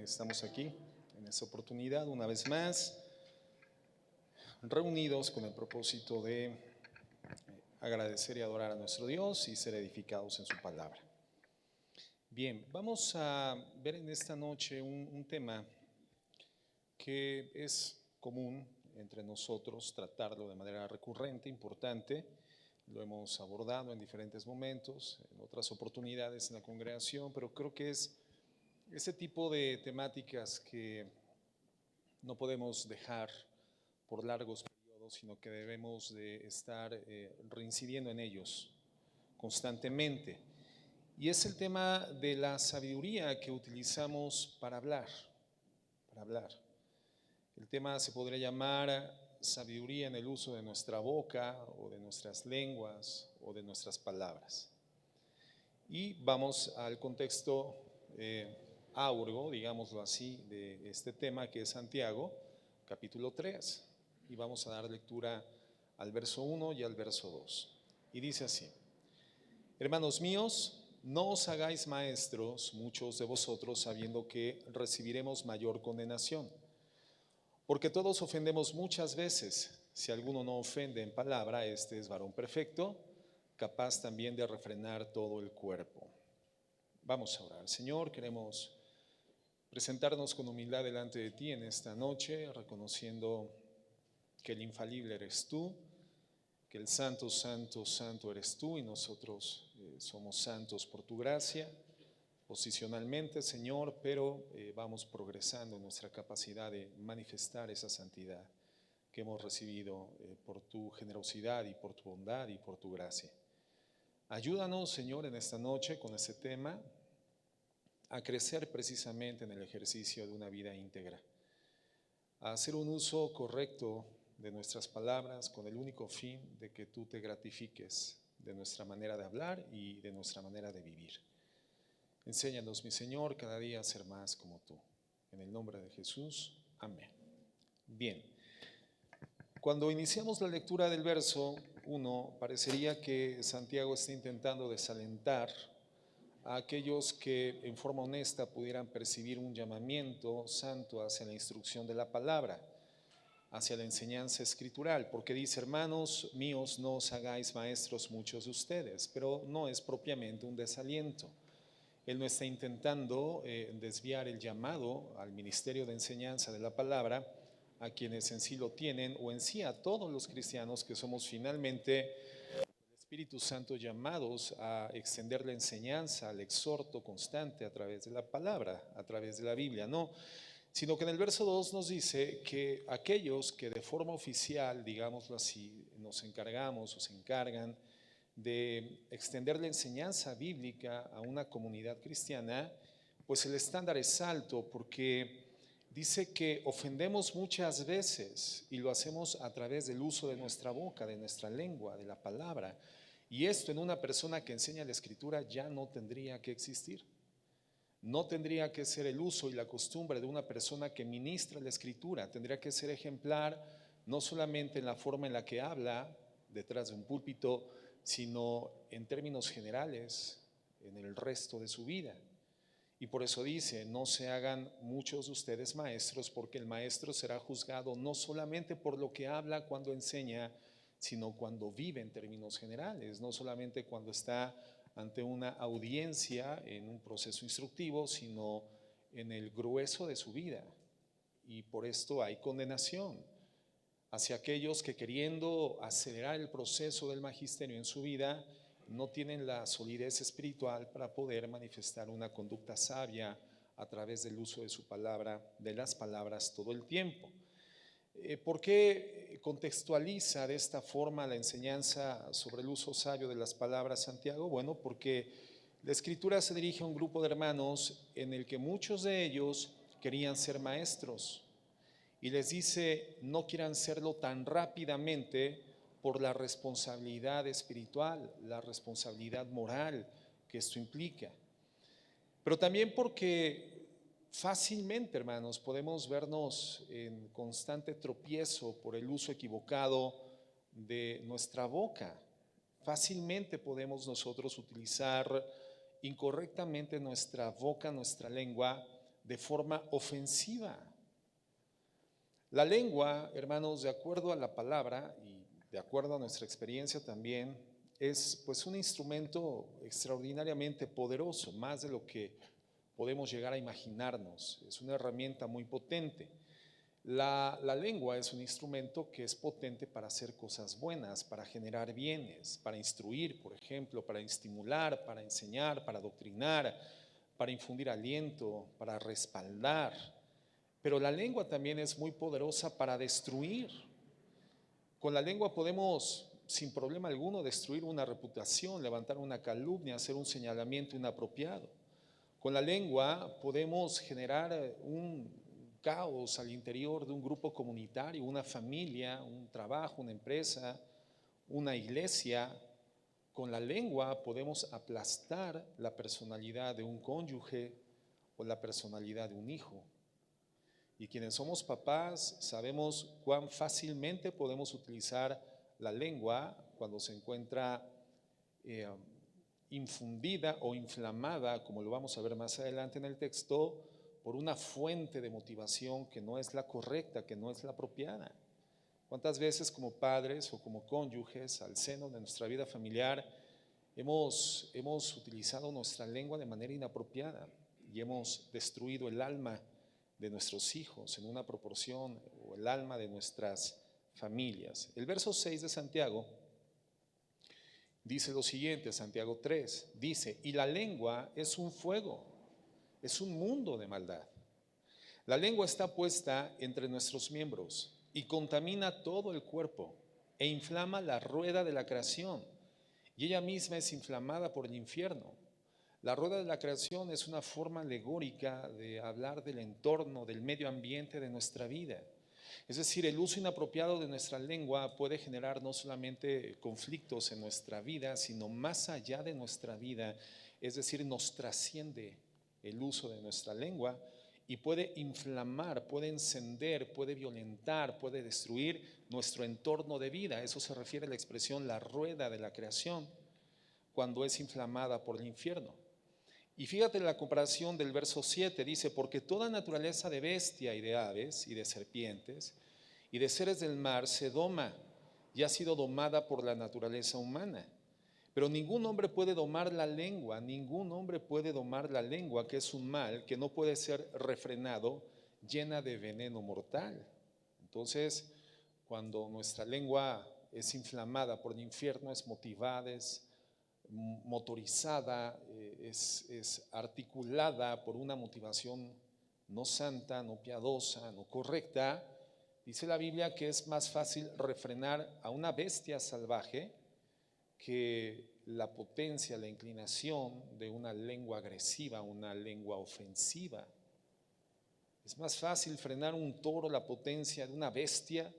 estamos aquí en esta oportunidad una vez más, reunidos con el propósito de agradecer y adorar a nuestro Dios y ser edificados en su palabra. Bien, vamos a ver en esta noche un tema que es común entre nosotros, tratarlo de manera recurrente, importante. Lo hemos abordado en diferentes momentos, en otras oportunidades en la congregación, pero creo que es ese tipo de temáticas que no podemos dejar por largos periodos, sino que debemos de estar reincidiendo en ellos constantemente. Y es el tema de la sabiduría que utilizamos para hablar, El tema se podría llamar sabiduría en el uso de nuestra boca o de nuestras lenguas o de nuestras palabras. Y vamos al contexto áureo, digámoslo así, de este tema que es Santiago, capítulo 3. Y vamos a dar lectura al verso 1 y al verso 2. Y dice así: Hermanos míos, no os hagáis maestros muchos de vosotros, sabiendo que recibiremos mayor condenación. Porque todos ofendemos muchas veces. Si alguno no ofende en palabra, este es varón perfecto, capaz también de refrenar todo el cuerpo. Vamos a orar. Señor, queremos presentarnos con humildad delante de ti en esta noche, reconociendo que el infalible eres tú, que el santo, santo, santo eres tú, y nosotros somos santos por tu gracia, posicionalmente, Señor, pero vamos progresando en nuestra capacidad de manifestar esa santidad que hemos recibido por tu generosidad y por tu bondad y por tu gracia. Ayúdanos, Señor, en esta noche con este tema a crecer precisamente en el ejercicio de una vida íntegra, a hacer un uso correcto de nuestras palabras con el único fin de que tú te gratifiques de nuestra manera de hablar y de nuestra manera de vivir. Enséñanos, mi Señor, cada día a ser más como tú. En el nombre de Jesús, amén. Bien, cuando iniciamos la lectura del verso 1, parecería que Santiago está intentando desalentar a aquellos que en forma honesta pudieran percibir un llamamiento santo hacia la instrucción de la palabra, hacia la enseñanza escritural, porque dice: hermanos míos, no os hagáis maestros muchos de ustedes, pero no es propiamente un desaliento. Él no está intentando desviar el llamado al ministerio de enseñanza de la palabra a quienes en sí lo tienen, o en sí a todos los cristianos que somos finalmente Espíritu Santo llamados a extender la enseñanza, al exhorto constante a través de la palabra, a través de la Biblia, no, sino que en el verso 2 nos dice que aquellos que de forma oficial, digámoslo así, nos encargamos o se encargan de extender la enseñanza bíblica a una comunidad cristiana, pues el estándar es alto, porque dice que ofendemos muchas veces y lo hacemos a través del uso de nuestra boca, de nuestra lengua, de la palabra. Y esto en una persona que enseña la Escritura ya no tendría que existir. No tendría que ser el uso y la costumbre de una persona que ministra la Escritura. Tendría que ser ejemplar no solamente en la forma en la que habla detrás de un púlpito, sino en términos generales en el resto de su vida. Y por eso dice: no se hagan muchos de ustedes maestros, porque el maestro será juzgado no solamente por lo que habla cuando enseña, sino cuando vive en términos generales, no solamente cuando está ante una audiencia en un proceso instructivo, sino en el grueso de su vida. Y por esto hay condenación hacia aquellos que, queriendo acelerar el proceso del magisterio en su vida, no tienen la solidez espiritual para poder manifestar una conducta sabia a través del uso de su palabra, de las palabras todo el tiempo. ¿Por qué contextualiza de esta forma la enseñanza sobre el uso sabio de las palabras Santiago? Bueno, porque la Escritura se dirige a un grupo de hermanos en el que muchos de ellos querían ser maestros, y les dice: no quieran serlo tan rápidamente por la responsabilidad espiritual, la responsabilidad moral que esto implica, pero también porque fácilmente, hermanos, podemos vernos en constante tropiezo por el uso equivocado de nuestra boca. Fácilmente podemos nosotros utilizar incorrectamente nuestra boca, nuestra lengua, de forma ofensiva. La lengua, hermanos, de acuerdo a la palabra y de acuerdo a nuestra experiencia también, es pues un instrumento extraordinariamente poderoso, más de lo que podemos llegar a imaginarnos. Es una herramienta muy potente. La lengua es un instrumento que es potente para hacer cosas buenas, para generar bienes, para instruir, por ejemplo, para estimular, para enseñar, para adoctrinar, para infundir aliento, para respaldar. Pero la lengua también es muy poderosa para destruir. Con la lengua podemos, sin problema alguno, destruir una reputación, levantar una calumnia, hacer un señalamiento inapropiado. Con la lengua podemos generar un caos al interior de un grupo comunitario, una familia, un trabajo, una empresa, una iglesia. Con la lengua podemos aplastar la personalidad de un cónyuge o la personalidad de un hijo. Y quienes somos papás sabemos cuán fácilmente podemos utilizar la lengua cuando se encuentra infundida o inflamada, como lo vamos a ver más adelante en el texto, por una fuente de motivación que no es la correcta, que no es la apropiada. ¿Cuántas veces como padres o como cónyuges al seno de nuestra vida familiar hemos utilizado nuestra lengua de manera inapropiada y hemos destruido el alma de nuestros hijos en una proporción, o el alma de nuestras familias? El verso 6 de Santiago dice lo siguiente, Santiago 3, dice: y la lengua es un fuego, es un mundo de maldad. La lengua está puesta entre nuestros miembros y contamina todo el cuerpo e inflama la rueda de la creación, y ella misma es inflamada por el infierno. La rueda de la creación es una forma alegórica de hablar del entorno, del medio ambiente de nuestra vida. Es decir, el uso inapropiado de nuestra lengua puede generar no solamente conflictos en nuestra vida, sino más allá de nuestra vida. Es decir, nos trasciende el uso de nuestra lengua y puede inflamar, puede encender, puede violentar, puede destruir nuestro entorno de vida. A eso se refiere la expresión la rueda de la creación, cuando es inflamada por el infierno. Y fíjate la comparación del verso 7, dice: porque toda naturaleza de bestia y de aves y de serpientes y de seres del mar se doma y ha sido domada por la naturaleza humana. Pero ningún hombre puede domar la lengua, ningún hombre puede domar la lengua, que es un mal que no puede ser refrenado, llena de veneno mortal. Entonces, cuando nuestra lengua es inflamada por el infierno, es motivada, es motorizada, es articulada por una motivación no santa, no piadosa, no correcta, dice la Biblia que es más fácil refrenar a una bestia salvaje que la potencia, la inclinación de una lengua agresiva, una lengua ofensiva. Es más fácil frenar un toro, la potencia de una bestia,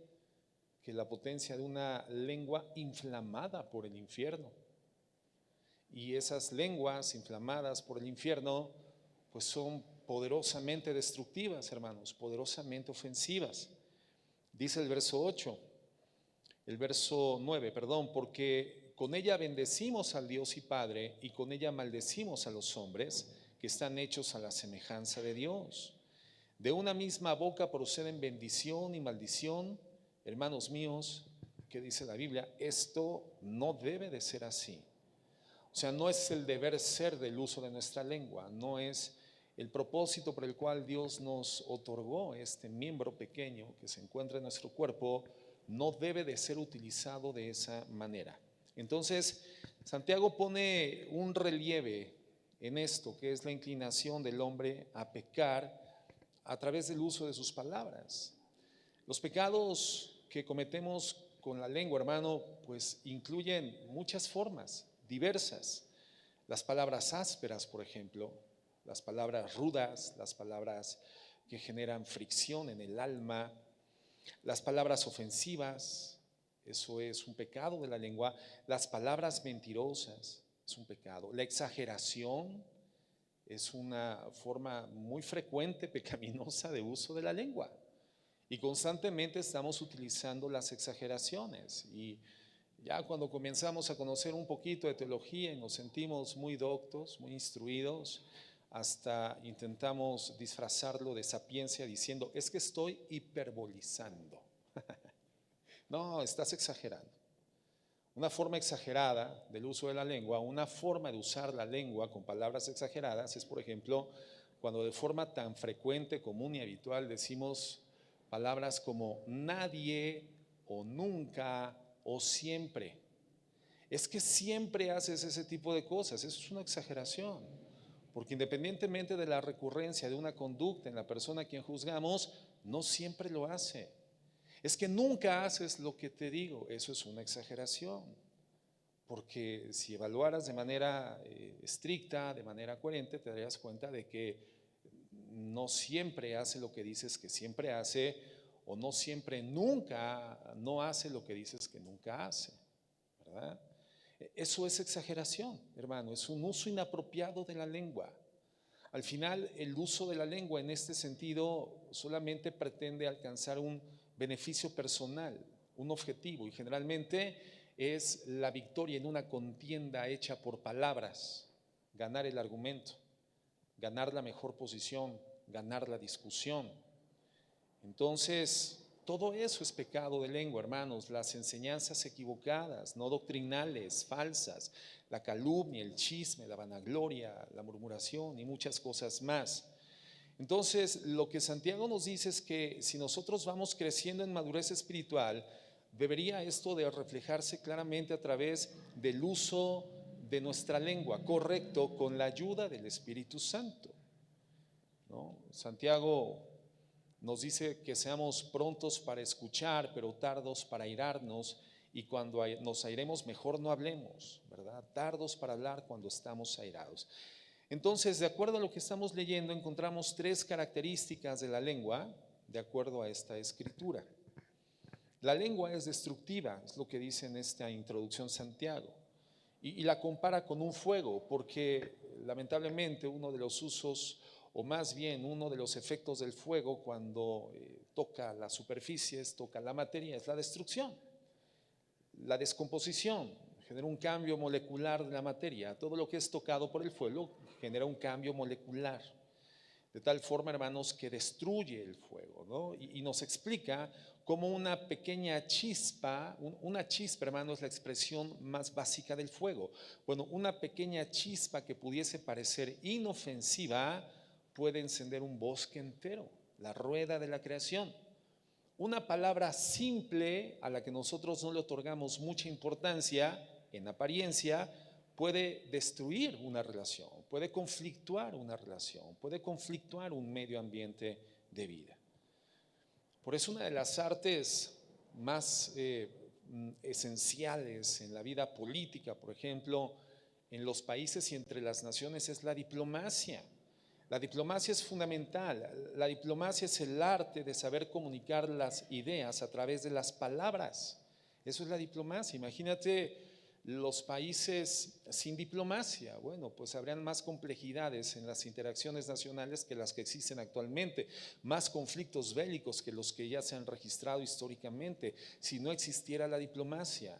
que la potencia de una lengua inflamada por el infierno. Y esas lenguas inflamadas por el infierno, pues son poderosamente destructivas, hermanos, poderosamente ofensivas. Dice el verso 8, el verso 9, perdón, porque con ella bendecimos al Dios y Padre, y con ella maldecimos a los hombres que están hechos a la semejanza de Dios. De una misma boca proceden bendición y maldición. Hermanos míos, ¿qué dice la Biblia? Esto no debe de ser así. O sea, no es el deber ser del uso de nuestra lengua, no es el propósito por el cual Dios nos otorgó este miembro pequeño que se encuentra en nuestro cuerpo, no debe de ser utilizado de esa manera. Entonces, Santiago pone un relieve en esto, que es la inclinación del hombre a pecar a través del uso de sus palabras. Los pecados que cometemos con la lengua, hermano, pues incluyen muchas formas diversas. Las palabras ásperas, por ejemplo, las palabras rudas, las palabras que generan fricción en el alma, las palabras ofensivas, eso es un pecado de la lengua. Las palabras mentirosas es un pecado. La exageración es una forma muy frecuente, pecaminosa de uso de la lengua. Y constantemente estamos utilizando las exageraciones. Y ya cuando comenzamos a conocer un poquito de teología y nos sentimos muy doctos, muy instruidos, hasta intentamos disfrazarlo de sapiencia diciendo, es que estoy hiperbolizando. No, estás exagerando. Una forma exagerada del uso de la lengua, una forma de usar la lengua con palabras exageradas es, por ejemplo, cuando de forma tan frecuente, común y habitual decimos palabras como nadie o nunca o siempre. Es que siempre haces ese tipo de cosas, eso es una exageración, porque independientemente de la recurrencia de una conducta en la persona a quien juzgamos, no siempre lo hace. Es que nunca haces lo que te digo, eso es una exageración, porque si evaluaras de manera estricta, de manera coherente, te darías cuenta de que no siempre hace lo que dices que siempre hace, o no siempre nunca no hace lo que dices que nunca hace, ¿verdad? Eso es exageración, hermano, es un uso inapropiado de la lengua. Al final, el uso de la lengua en este sentido solamente pretende alcanzar un beneficio personal, un objetivo, y generalmente es la victoria en una contienda hecha por palabras, ganar el argumento, ganar la mejor posición, ganar la discusión. Entonces, todo eso es pecado de lengua, hermanos, las enseñanzas equivocadas, no doctrinales, falsas, la calumnia, el chisme, la vanagloria, la murmuración y muchas cosas más. Entonces, lo que Santiago nos dice es que si nosotros vamos creciendo en madurez espiritual, debería esto de reflejarse claramente a través del uso de nuestra lengua, correcto, con la ayuda del Espíritu Santo, ¿no? Santiago nos dice que seamos prontos para escuchar, pero tardos para airarnos, y cuando nos airemos mejor no hablemos, ¿verdad? Tardos para hablar cuando estamos airados. Entonces, de acuerdo a lo que estamos leyendo, encontramos tres características de la lengua, de acuerdo a esta escritura. La lengua es destructiva, es lo que dice en esta introducción Santiago, y la compara con un fuego, porque lamentablemente uno de los usos, o más bien uno de los efectos del fuego cuando toca las superficies, toca la materia, es la destrucción, la descomposición, genera un cambio molecular de la materia. Todo lo que es tocado por el fuego genera un cambio molecular, de tal forma, hermanos, que destruye el fuego, ¿no? Y nos explica cómo una pequeña chispa, una chispa, hermanos, es la expresión más básica del fuego. Bueno, una pequeña chispa que pudiese parecer inofensiva puede encender un bosque entero, la rueda de la creación. Una palabra simple a la que nosotros no le otorgamos mucha importancia en apariencia puede destruir una relación, puede conflictuar una relación, puede conflictuar un medio ambiente de vida. Por eso una de las artes más esenciales en la vida política, por ejemplo, en los países y entre las naciones es la diplomacia. La diplomacia es fundamental. La diplomacia es el arte de saber comunicar las ideas a través de las palabras. Eso es la diplomacia. Imagínate los países sin diplomacia. Bueno, pues habrían más complejidades en las interacciones nacionales que las que existen actualmente, más conflictos bélicos que los que ya se han registrado históricamente, si no existiera la diplomacia.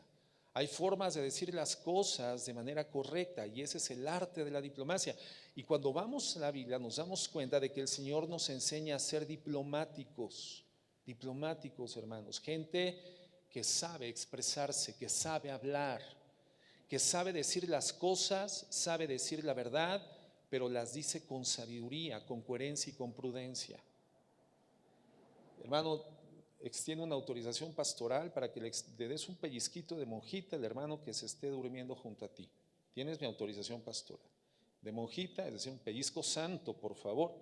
Hay formas de decir las cosas de manera correcta y ese es el arte de la diplomacia. Y cuando vamos a la Biblia nos damos cuenta de que el Señor nos enseña a ser diplomáticos, hermanos, gente que sabe expresarse, que sabe hablar, que sabe decir las cosas, sabe decir la verdad, pero las dice con sabiduría, con coherencia y con prudencia. Hermano, extiende una autorización pastoral para que le des un pellizquito de monjita al hermano que se esté durmiendo junto a ti. Tienes mi autorización pastoral. De monjita, es decir, un pellizco santo, por favor,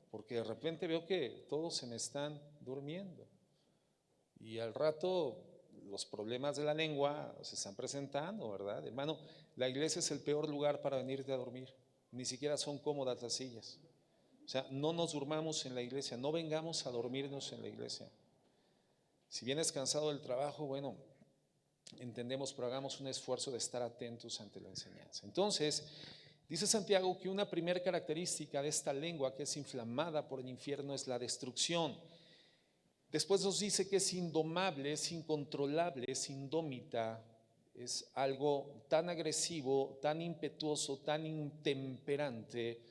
porque de repente veo que todos se me están durmiendo. Y al rato los problemas de la lengua se están presentando, ¿verdad? Hermano, la iglesia es el peor lugar para venirte a dormir. Ni siquiera son cómodas las sillas. O sea, no nos durmamos en la iglesia, no vengamos a dormirnos en la iglesia. Si vienes cansado del trabajo, bueno, entendemos, pero hagamos un esfuerzo de estar atentos ante la enseñanza. Entonces, dice Santiago que una primera característica de esta lengua que es inflamada por el infierno es la destrucción. Después nos dice que es indomable, es incontrolable, es indómita, es algo tan agresivo, tan impetuoso, tan intemperante,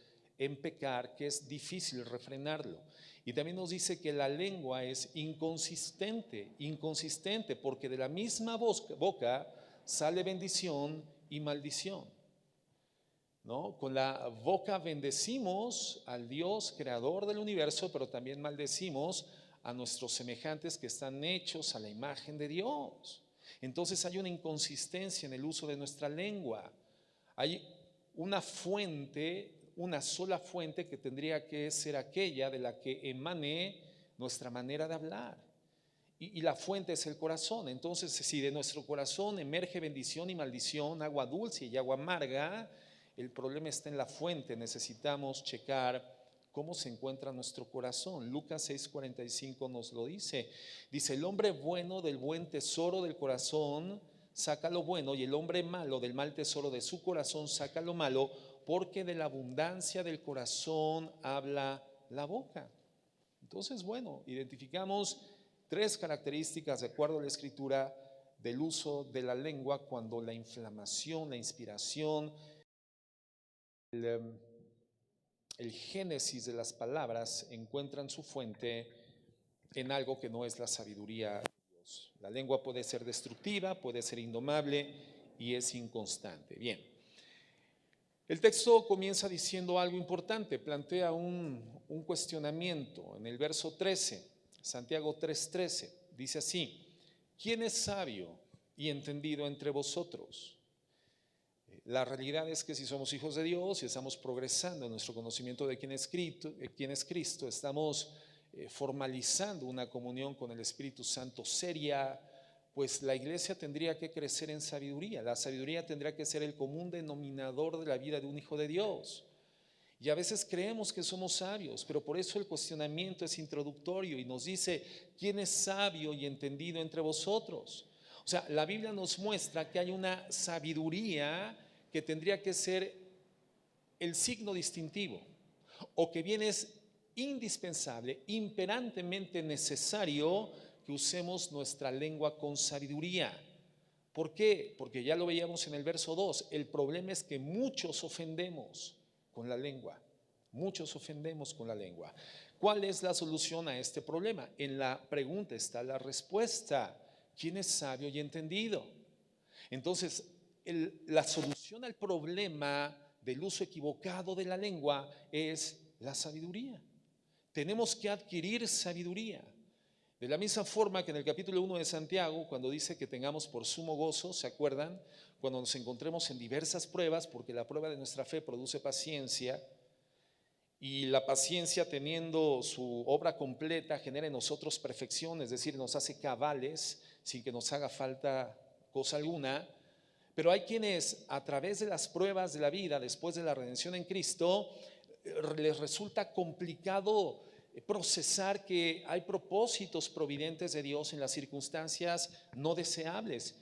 en pecar que es difícil refrenarlo. Y también nos dice que la lengua es inconsistente, porque de la misma boca sale bendición y maldición, ¿no? Con la boca bendecimos al Dios creador del universo, pero también maldecimos a nuestros semejantes que están hechos a la imagen de Dios. Entonces hay una inconsistencia en el uso de nuestra lengua. Hay una fuente, una sola fuente que tendría que ser aquella de la que emane nuestra manera de hablar. Y la fuente es el corazón. Entonces, si de nuestro corazón emerge bendición y maldición, agua dulce y agua amarga, el problema está en la fuente. Necesitamos checar cómo se encuentra nuestro corazón. Lucas 6:45 nos lo dice. Dice, el hombre bueno del buen tesoro del corazón saca lo bueno, y el hombre malo del mal tesoro de su corazón saca lo malo, porque de la abundancia del corazón habla la boca. Entonces, bueno, identificamos 3 características de acuerdo a la Escritura del uso de la lengua cuando la inflamación, la inspiración, el génesis de las palabras encuentran su fuente en algo que no es la sabiduría de Dios. La lengua puede ser destructiva, puede ser indomable y es inconstante. Bien, el texto comienza diciendo algo importante, plantea un cuestionamiento en el verso 13, Santiago 3:13, dice así, ¿quién es sabio y entendido entre vosotros? La realidad es que si somos hijos de Dios y estamos progresando en nuestro conocimiento de quién es Cristo, estamos formalizando una comunión con el Espíritu Santo seria, pues la iglesia tendría que crecer en sabiduría. La sabiduría tendría que ser el común denominador de la vida de un hijo de Dios. Y a veces creemos que somos sabios, pero por eso el cuestionamiento es introductorio y nos dice, ¿quién es sabio y entendido entre vosotros? O sea, la Biblia nos muestra que hay una sabiduría que tendría que ser el signo distintivo, o que bien es indispensable, imperantemente necesario que usemos nuestra lengua con sabiduría. ¿Por qué? Porque ya lo veíamos en el verso 2, el problema es que muchos ofendemos con la lengua, muchos ofendemos con la lengua. ¿Cuál es la solución a este problema? En la pregunta está la respuesta, ¿quién es sabio y entendido? Entonces, la solución al problema del uso equivocado de la lengua es la sabiduría. Tenemos que adquirir sabiduría. De la misma forma que en el capítulo 1 de Santiago, cuando dice que tengamos por sumo gozo, ¿se acuerdan? Cuando nos encontremos en diversas pruebas, porque la prueba de nuestra fe produce paciencia, y la paciencia, teniendo su obra completa, genera en nosotros perfección, es decir, nos hace cabales sin que nos haga falta cosa alguna. Pero hay quienes a través de las pruebas de la vida, después de la redención en Cristo, les resulta complicado procesar que hay propósitos providentes de Dios en las circunstancias no deseables.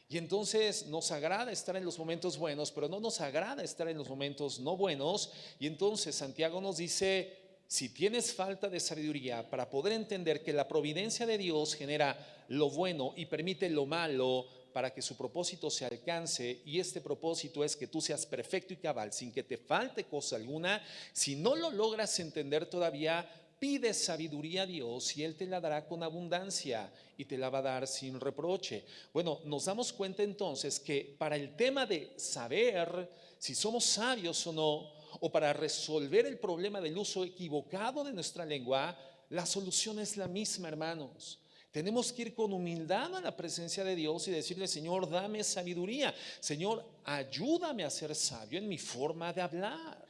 Y entonces nos agrada estar en los momentos buenos, pero no nos agrada estar en los momentos no buenos. Y entonces Santiago nos dice, si tienes falta de sabiduría para poder entender que la providencia de Dios genera lo bueno y permite lo malo para que su propósito se alcance, y este propósito es que tú seas perfecto y cabal sin que te falte cosa alguna, si no lo logras entender todavía, pide sabiduría a Dios y Él te la dará con abundancia y te la va a dar sin reproche. Bueno, nos damos cuenta entonces que para el tema de saber si somos sabios o no, o para resolver el problema del uso equivocado de nuestra lengua, la solución es la misma, hermanos. Tenemos que ir con humildad a la presencia de Dios y decirle, Señor, dame sabiduría. Señor, ayúdame a ser sabio en mi forma de hablar.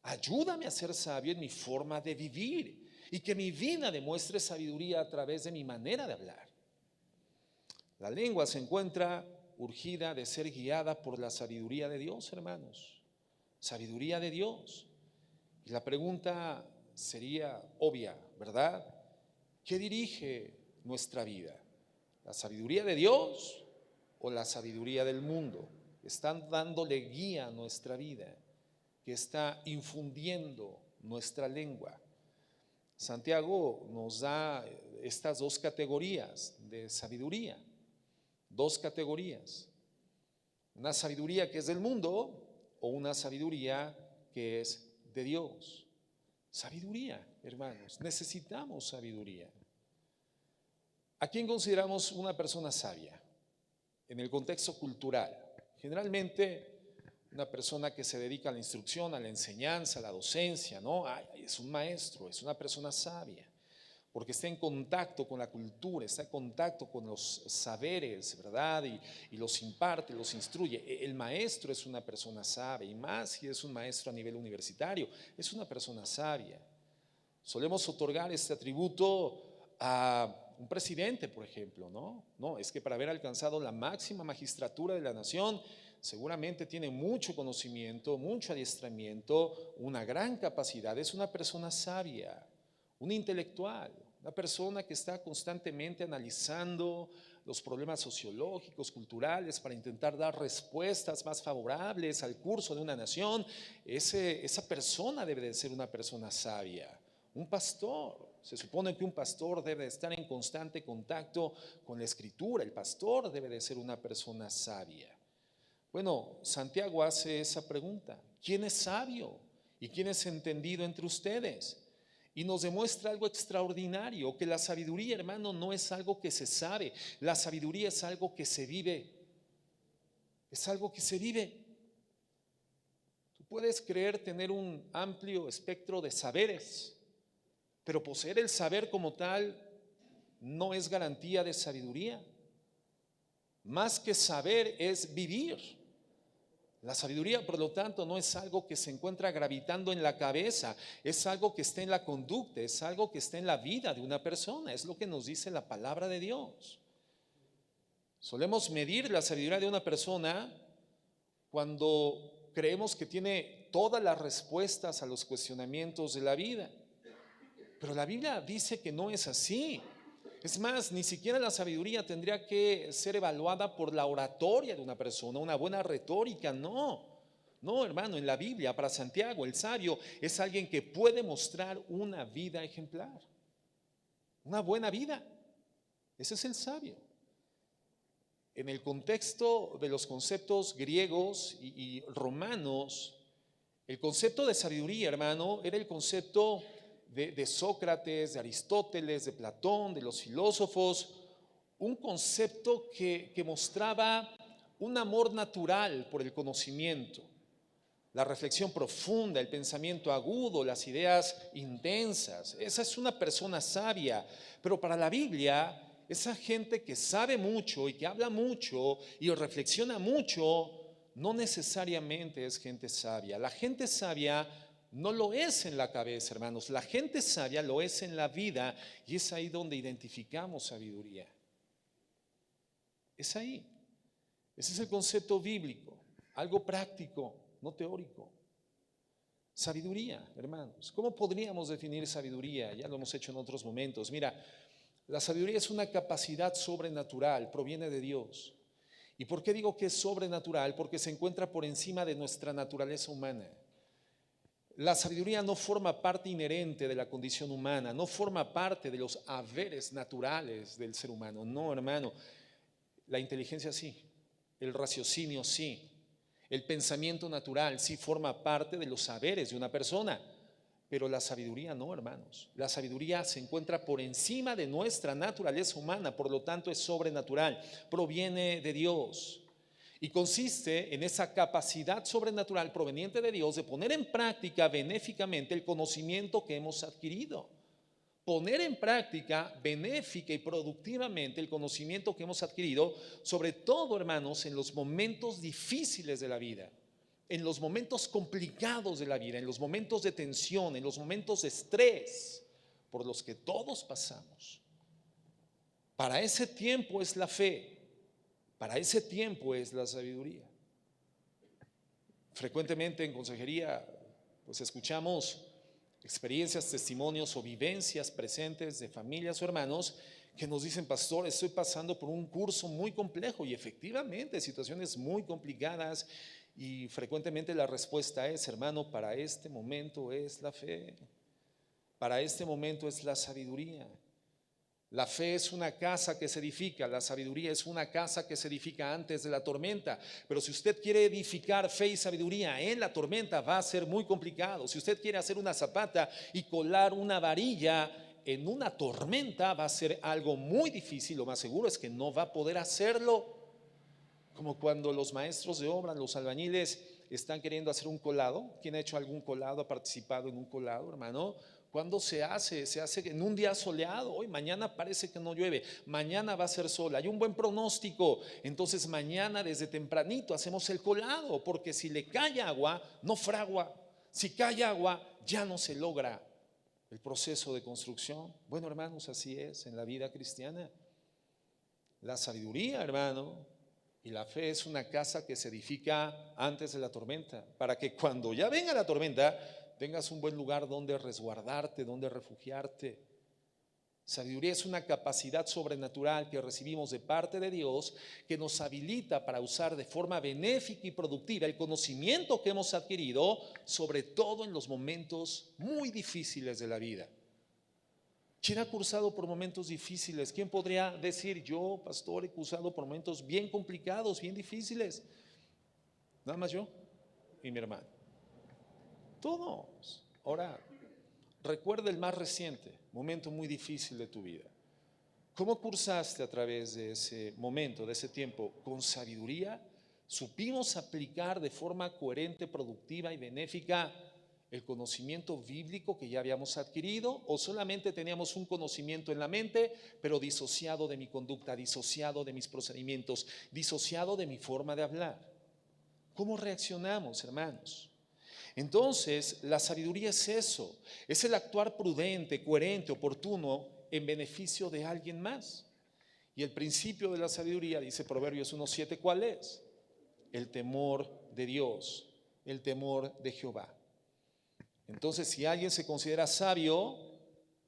Ayúdame a ser sabio en mi forma de vivir y que mi vida demuestre sabiduría a través de mi manera de hablar. La lengua se encuentra urgida de ser guiada por la sabiduría de Dios, hermanos. Sabiduría de Dios. Y la pregunta sería obvia, ¿verdad? ¿Qué dirige nuestra vida? ¿La sabiduría de Dios o la sabiduría del mundo? Están dándole guía a nuestra vida, que está infundiendo nuestra lengua. Santiago nos da estas 2 categorías de sabiduría, 2 categorías. Una sabiduría que es del mundo o una sabiduría que es de Dios. Sabiduría, hermanos, necesitamos sabiduría. ¿A quién consideramos una persona sabia? En el contexto cultural, generalmente una persona que se dedica a la instrucción, a la enseñanza, a la docencia, ¿no? Es un maestro, es una persona sabia, porque está en contacto con la cultura, está en contacto con los saberes, ¿verdad? Y los imparte, los instruye. El maestro es una persona sabia, y más si es un maestro a nivel universitario, es una persona sabia. Solemos otorgar este atributo a un presidente, por ejemplo, ¿no? No, es que para haber alcanzado la máxima magistratura de la nación, seguramente tiene mucho conocimiento, mucho adiestramiento, una gran capacidad, es una persona sabia, un intelectual, una persona que está constantemente analizando los problemas sociológicos, culturales, para intentar dar respuestas más favorables al curso de una nación. Esa persona debe de ser una persona sabia. Un pastor, se supone que un pastor debe de estar en constante contacto con la Escritura. El pastor debe de ser una persona sabia. Bueno, Santiago hace esa pregunta: ¿quién es sabio y quién es entendido entre ustedes? Y nos demuestra algo extraordinario, que la sabiduría, hermano, no es algo que se sabe, la sabiduría es algo que se vive, es algo que se vive. Tú puedes creer tener un amplio espectro de saberes, pero poseer el saber como tal no es garantía de sabiduría. Más que saber es vivir. La sabiduría, por lo tanto, no es algo que se encuentra gravitando en la cabeza, es algo que está en la conducta, es algo que está en la vida de una persona, es lo que nos dice la palabra de Dios. Solemos medir la sabiduría de una persona cuando creemos que tiene todas las respuestas a los cuestionamientos de la vida. Pero la Biblia dice que no es así. Es más, ni siquiera la sabiduría tendría que ser evaluada por la oratoria de una persona, una buena retórica, no. No, hermano, en la Biblia, para Santiago, el sabio es alguien que puede mostrar una vida ejemplar, una buena vida. Ese es el sabio. En el contexto de los conceptos griegos y romanos, el concepto de sabiduría, hermano, era el concepto de Sócrates, de Aristóteles, de Platón, de los filósofos, un concepto que mostraba un amor natural por el conocimiento, la reflexión profunda, el pensamiento agudo, las ideas intensas. Esa es una persona sabia, pero para la Biblia, esa gente que sabe mucho y que habla mucho y reflexiona mucho, no necesariamente es gente sabia. La gente sabia no lo es en la cabeza, hermanos. La gente sabia lo es en la vida, y es ahí donde identificamos sabiduría. Es ahí. Ese es el concepto bíblico, algo práctico, no teórico. Sabiduría, hermanos. ¿Cómo podríamos definir sabiduría? Ya lo hemos hecho en otros momentos. Mira, la sabiduría es una capacidad sobrenatural, proviene de Dios. ¿Y por qué digo que es sobrenatural? Porque se encuentra por encima de nuestra naturaleza humana. La sabiduría no forma parte inherente de la condición humana, no forma parte de los haberes naturales del ser humano. No, hermano. La inteligencia sí, el raciocinio sí, el pensamiento natural sí forma parte de los saberes de una persona, pero la sabiduría no, hermanos. La sabiduría se encuentra por encima de nuestra naturaleza humana, por lo tanto es sobrenatural, proviene de Dios. Y consiste en esa capacidad sobrenatural proveniente de Dios de poner en práctica benéficamente el conocimiento que hemos adquirido. Poner en práctica benéfica y productivamente el conocimiento que hemos adquirido, sobre todo, hermanos, en los momentos difíciles de la vida, en los momentos complicados de la vida, en los momentos de tensión, en los momentos de estrés por los que todos pasamos. Para ese tiempo es la fe. Para ese tiempo es la sabiduría. Frecuentemente en consejería, pues escuchamos experiencias, testimonios o vivencias presentes de familias o hermanos que nos dicen: pastor, estoy pasando por un curso muy complejo, y efectivamente situaciones muy complicadas, y frecuentemente la respuesta es: hermano, para este momento es la fe, para este momento es la sabiduría. La fe es una casa que se edifica, la sabiduría es una casa que se edifica antes de la tormenta. Pero si usted quiere edificar fe y sabiduría en la tormenta, va a ser muy complicado. Si usted quiere hacer una zapata y colar una varilla en una tormenta, va a ser algo muy difícil. Lo más seguro es que no va a poder hacerlo. Como cuando los maestros de obra, los albañiles, están queriendo hacer un colado. ¿Quién ha hecho algún colado, ha participado en un colado, hermano? ¿Cuándo se hace? Se hace en un día soleado. Hoy, mañana parece que no llueve, mañana va a ser sol, hay un buen pronóstico. Entonces mañana desde tempranito hacemos el colado, porque si le cae agua, no fragua. Si cae agua, ya no se logra el proceso de construcción. Bueno, hermanos, así es en la vida cristiana. La sabiduría, hermano, y la fe es una casa que se edifica antes de la tormenta, para que cuando ya venga la tormenta tengas un buen lugar donde resguardarte, donde refugiarte. Sabiduría es una capacidad sobrenatural que recibimos de parte de Dios, que nos habilita para usar de forma benéfica y productiva el conocimiento que hemos adquirido, sobre todo en los momentos muy difíciles de la vida. ¿Quién ha cursado por momentos difíciles? ¿Quién podría decir: yo, pastor, he cursado por momentos bien complicados, bien difíciles? Nada más yo y mi hermano. Todos. Ahora, recuerda el más reciente momento muy difícil de tu vida. ¿Cómo cursaste a través de ese momento, de ese tiempo? ¿Con sabiduría? ¿Supimos aplicar de forma coherente, productiva y benéfica el conocimiento bíblico que ya habíamos adquirido? ¿O solamente teníamos un conocimiento en la mente, pero disociado de mi conducta, disociado de mis procedimientos, disociado de mi forma de hablar? ¿Cómo reaccionamos, hermanos? Entonces, la sabiduría es eso, es el actuar prudente, coherente, oportuno en beneficio de alguien más. Y el principio de la sabiduría, dice Proverbios 1:7, ¿cuál es? El temor de Dios, el temor de Jehová. Entonces, si alguien se considera sabio,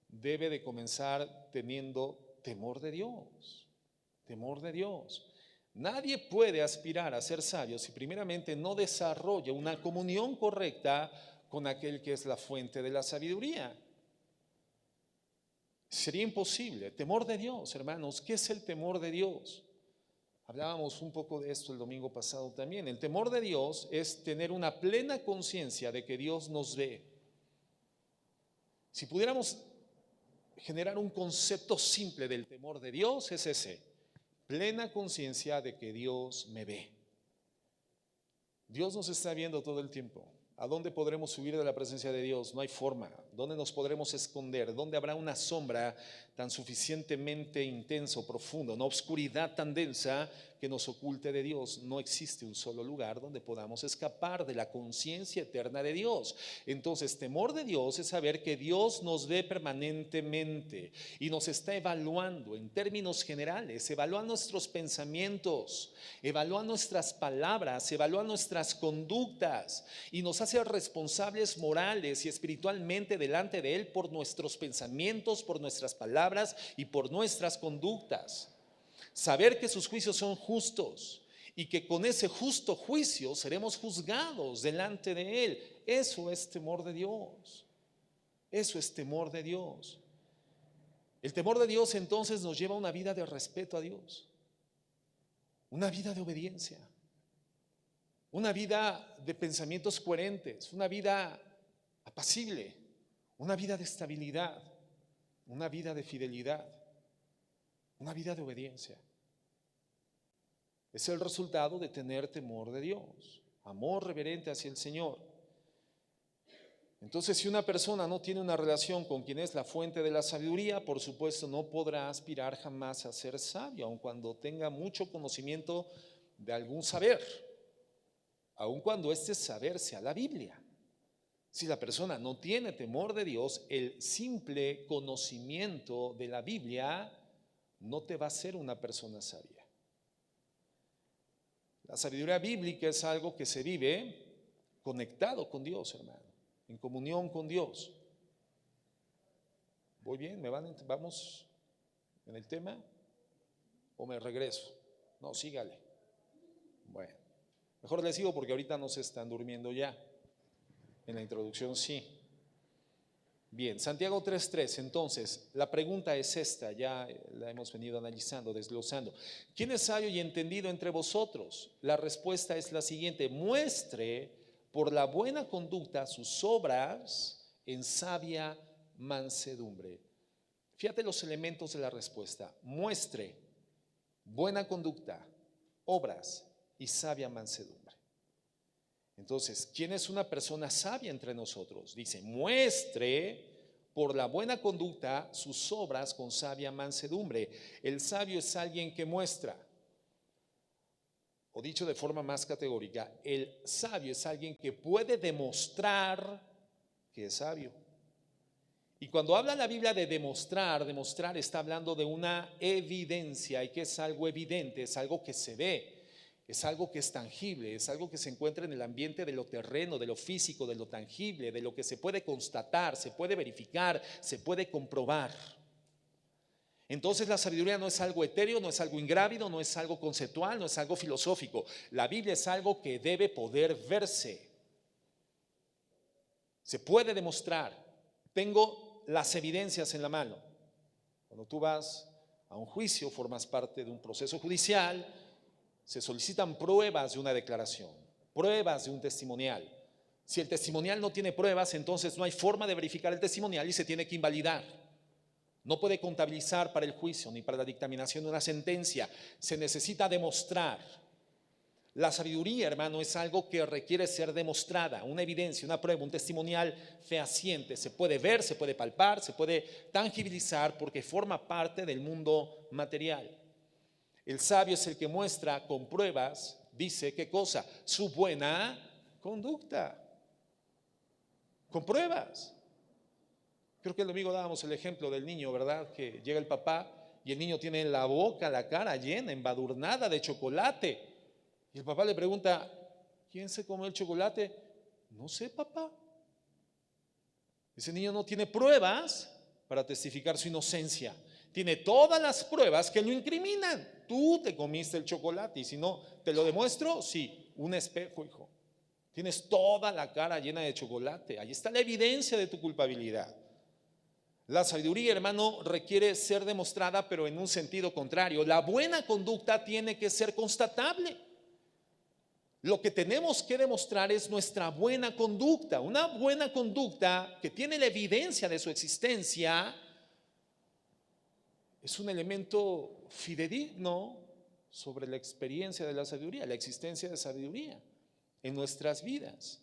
debe de comenzar teniendo temor de Dios, temor de Dios. Nadie puede aspirar a ser sabio si primeramente no desarrolla una comunión correcta con aquel que es la fuente de la sabiduría. Sería imposible. Temor de Dios, hermanos. ¿Qué es el temor de Dios? Hablábamos un poco de esto el domingo pasado también. El temor de Dios es tener una plena conciencia de que Dios nos ve. Si pudiéramos generar un concepto simple del temor de Dios, es ese: plena conciencia de que Dios me ve. Dios nos está viendo todo el tiempo. ¿A dónde podremos huir de la presencia de Dios? No hay forma. ¿Dónde nos podremos esconder? ¿Dónde habrá una sombra tan suficientemente intensa o profunda, una obscuridad tan densa que nos oculte de Dios? No existe un solo lugar donde podamos escapar de la conciencia eterna de Dios. Entonces, temor de Dios es saber que Dios nos ve permanentemente y nos está evaluando en términos generales, evalúa nuestros pensamientos, evalúa nuestras palabras, evalúa nuestras conductas y nos hace responsables morales y espiritualmente delante de Él por nuestros pensamientos, por nuestras palabras y por nuestras conductas. Saber que sus juicios son justos y que con ese justo juicio seremos juzgados delante de Él. Eso es temor de Dios. Eso es temor de Dios. El temor de Dios entonces nos lleva a una vida de respeto a Dios, una vida de obediencia, una vida de pensamientos coherentes, una vida apacible, una vida de estabilidad, una vida de fidelidad, una vida de obediencia. Es el resultado de tener temor de Dios, amor reverente hacia el Señor. Entonces, si una persona no tiene una relación con quien es la fuente de la sabiduría, por supuesto no podrá aspirar jamás a ser sabio, aun cuando tenga mucho conocimiento de algún saber, aun cuando este saber sea la Biblia. Si la persona no tiene temor de Dios, el simple conocimiento de la Biblia no te va a hacer una persona sabia. La sabiduría bíblica es algo que se vive conectado con Dios, hermano, en comunión con Dios. ¿Voy bien? ¿Vamos en el tema? ¿O me regreso? No, sígale. Bueno, mejor les sigo porque ahorita no se están durmiendo ya. En la introducción sí. Bien, Santiago 3:3. Entonces, la pregunta es esta, ya la hemos venido analizando, desglosando. ¿Quién es sabio y entendido entre vosotros? La respuesta es la siguiente: muestre por la buena conducta sus obras en sabia mansedumbre. Fíjate los elementos de la respuesta: muestre, buena conducta, obras y sabia mansedumbre. Entonces, ¿quién es una persona sabia entre nosotros? Dice, muestre por la buena conducta sus obras con sabia mansedumbre. El sabio es alguien que muestra, o dicho de forma más categórica, el sabio es alguien que puede demostrar que es sabio. Y cuando habla la Biblia de demostrar, demostrar está hablando de una evidencia, y que es algo evidente, es algo que se ve. Es algo que es tangible, es algo que se encuentra en el ambiente de lo terreno, de lo físico, de lo tangible, de lo que se puede constatar, se puede verificar, se puede comprobar. Entonces la sabiduría no es algo etéreo, no es algo ingrávido, no es algo conceptual, no es algo filosófico. La Biblia es algo que debe poder verse. Se puede demostrar. Tengo las evidencias en la mano. Cuando tú vas a un juicio, formas parte de un proceso judicial, se solicitan pruebas de una declaración, pruebas de un testimonial. Si el testimonial no tiene pruebas, entonces no hay forma de verificar el testimonial y se tiene que invalidar. No puede contabilizar para el juicio ni para la dictaminación de una sentencia. Se necesita demostrar. La sabiduría, hermano, es algo que requiere ser demostrada, una evidencia, una prueba, un testimonial fehaciente. Se puede ver, se puede palpar, se puede tangibilizar porque forma parte del mundo material. El sabio es el que muestra con pruebas, dice, ¿qué cosa? Su buena conducta. Con pruebas. Creo que el domingo dábamos el ejemplo del niño, ¿verdad? Que llega el papá y el niño tiene la boca, la cara llena, embadurnada de chocolate. Y el papá le pregunta, ¿quién se comió el chocolate? No sé, papá. Ese niño no tiene pruebas para testificar su inocencia. Tiene todas las pruebas que lo incriminan. Tú te comiste el chocolate y si no, ¿te lo demuestro? Sí, un espejo, hijo. Tienes toda la cara llena de chocolate. Ahí está la evidencia de tu culpabilidad. La sabiduría, hermano, requiere ser demostrada, pero en un sentido contrario. La buena conducta tiene que ser constatable. Lo que tenemos que demostrar es nuestra buena conducta. Una buena conducta que tiene la evidencia de su existencia es un elemento fidedigno sobre la experiencia de la sabiduría, la existencia de sabiduría en nuestras vidas.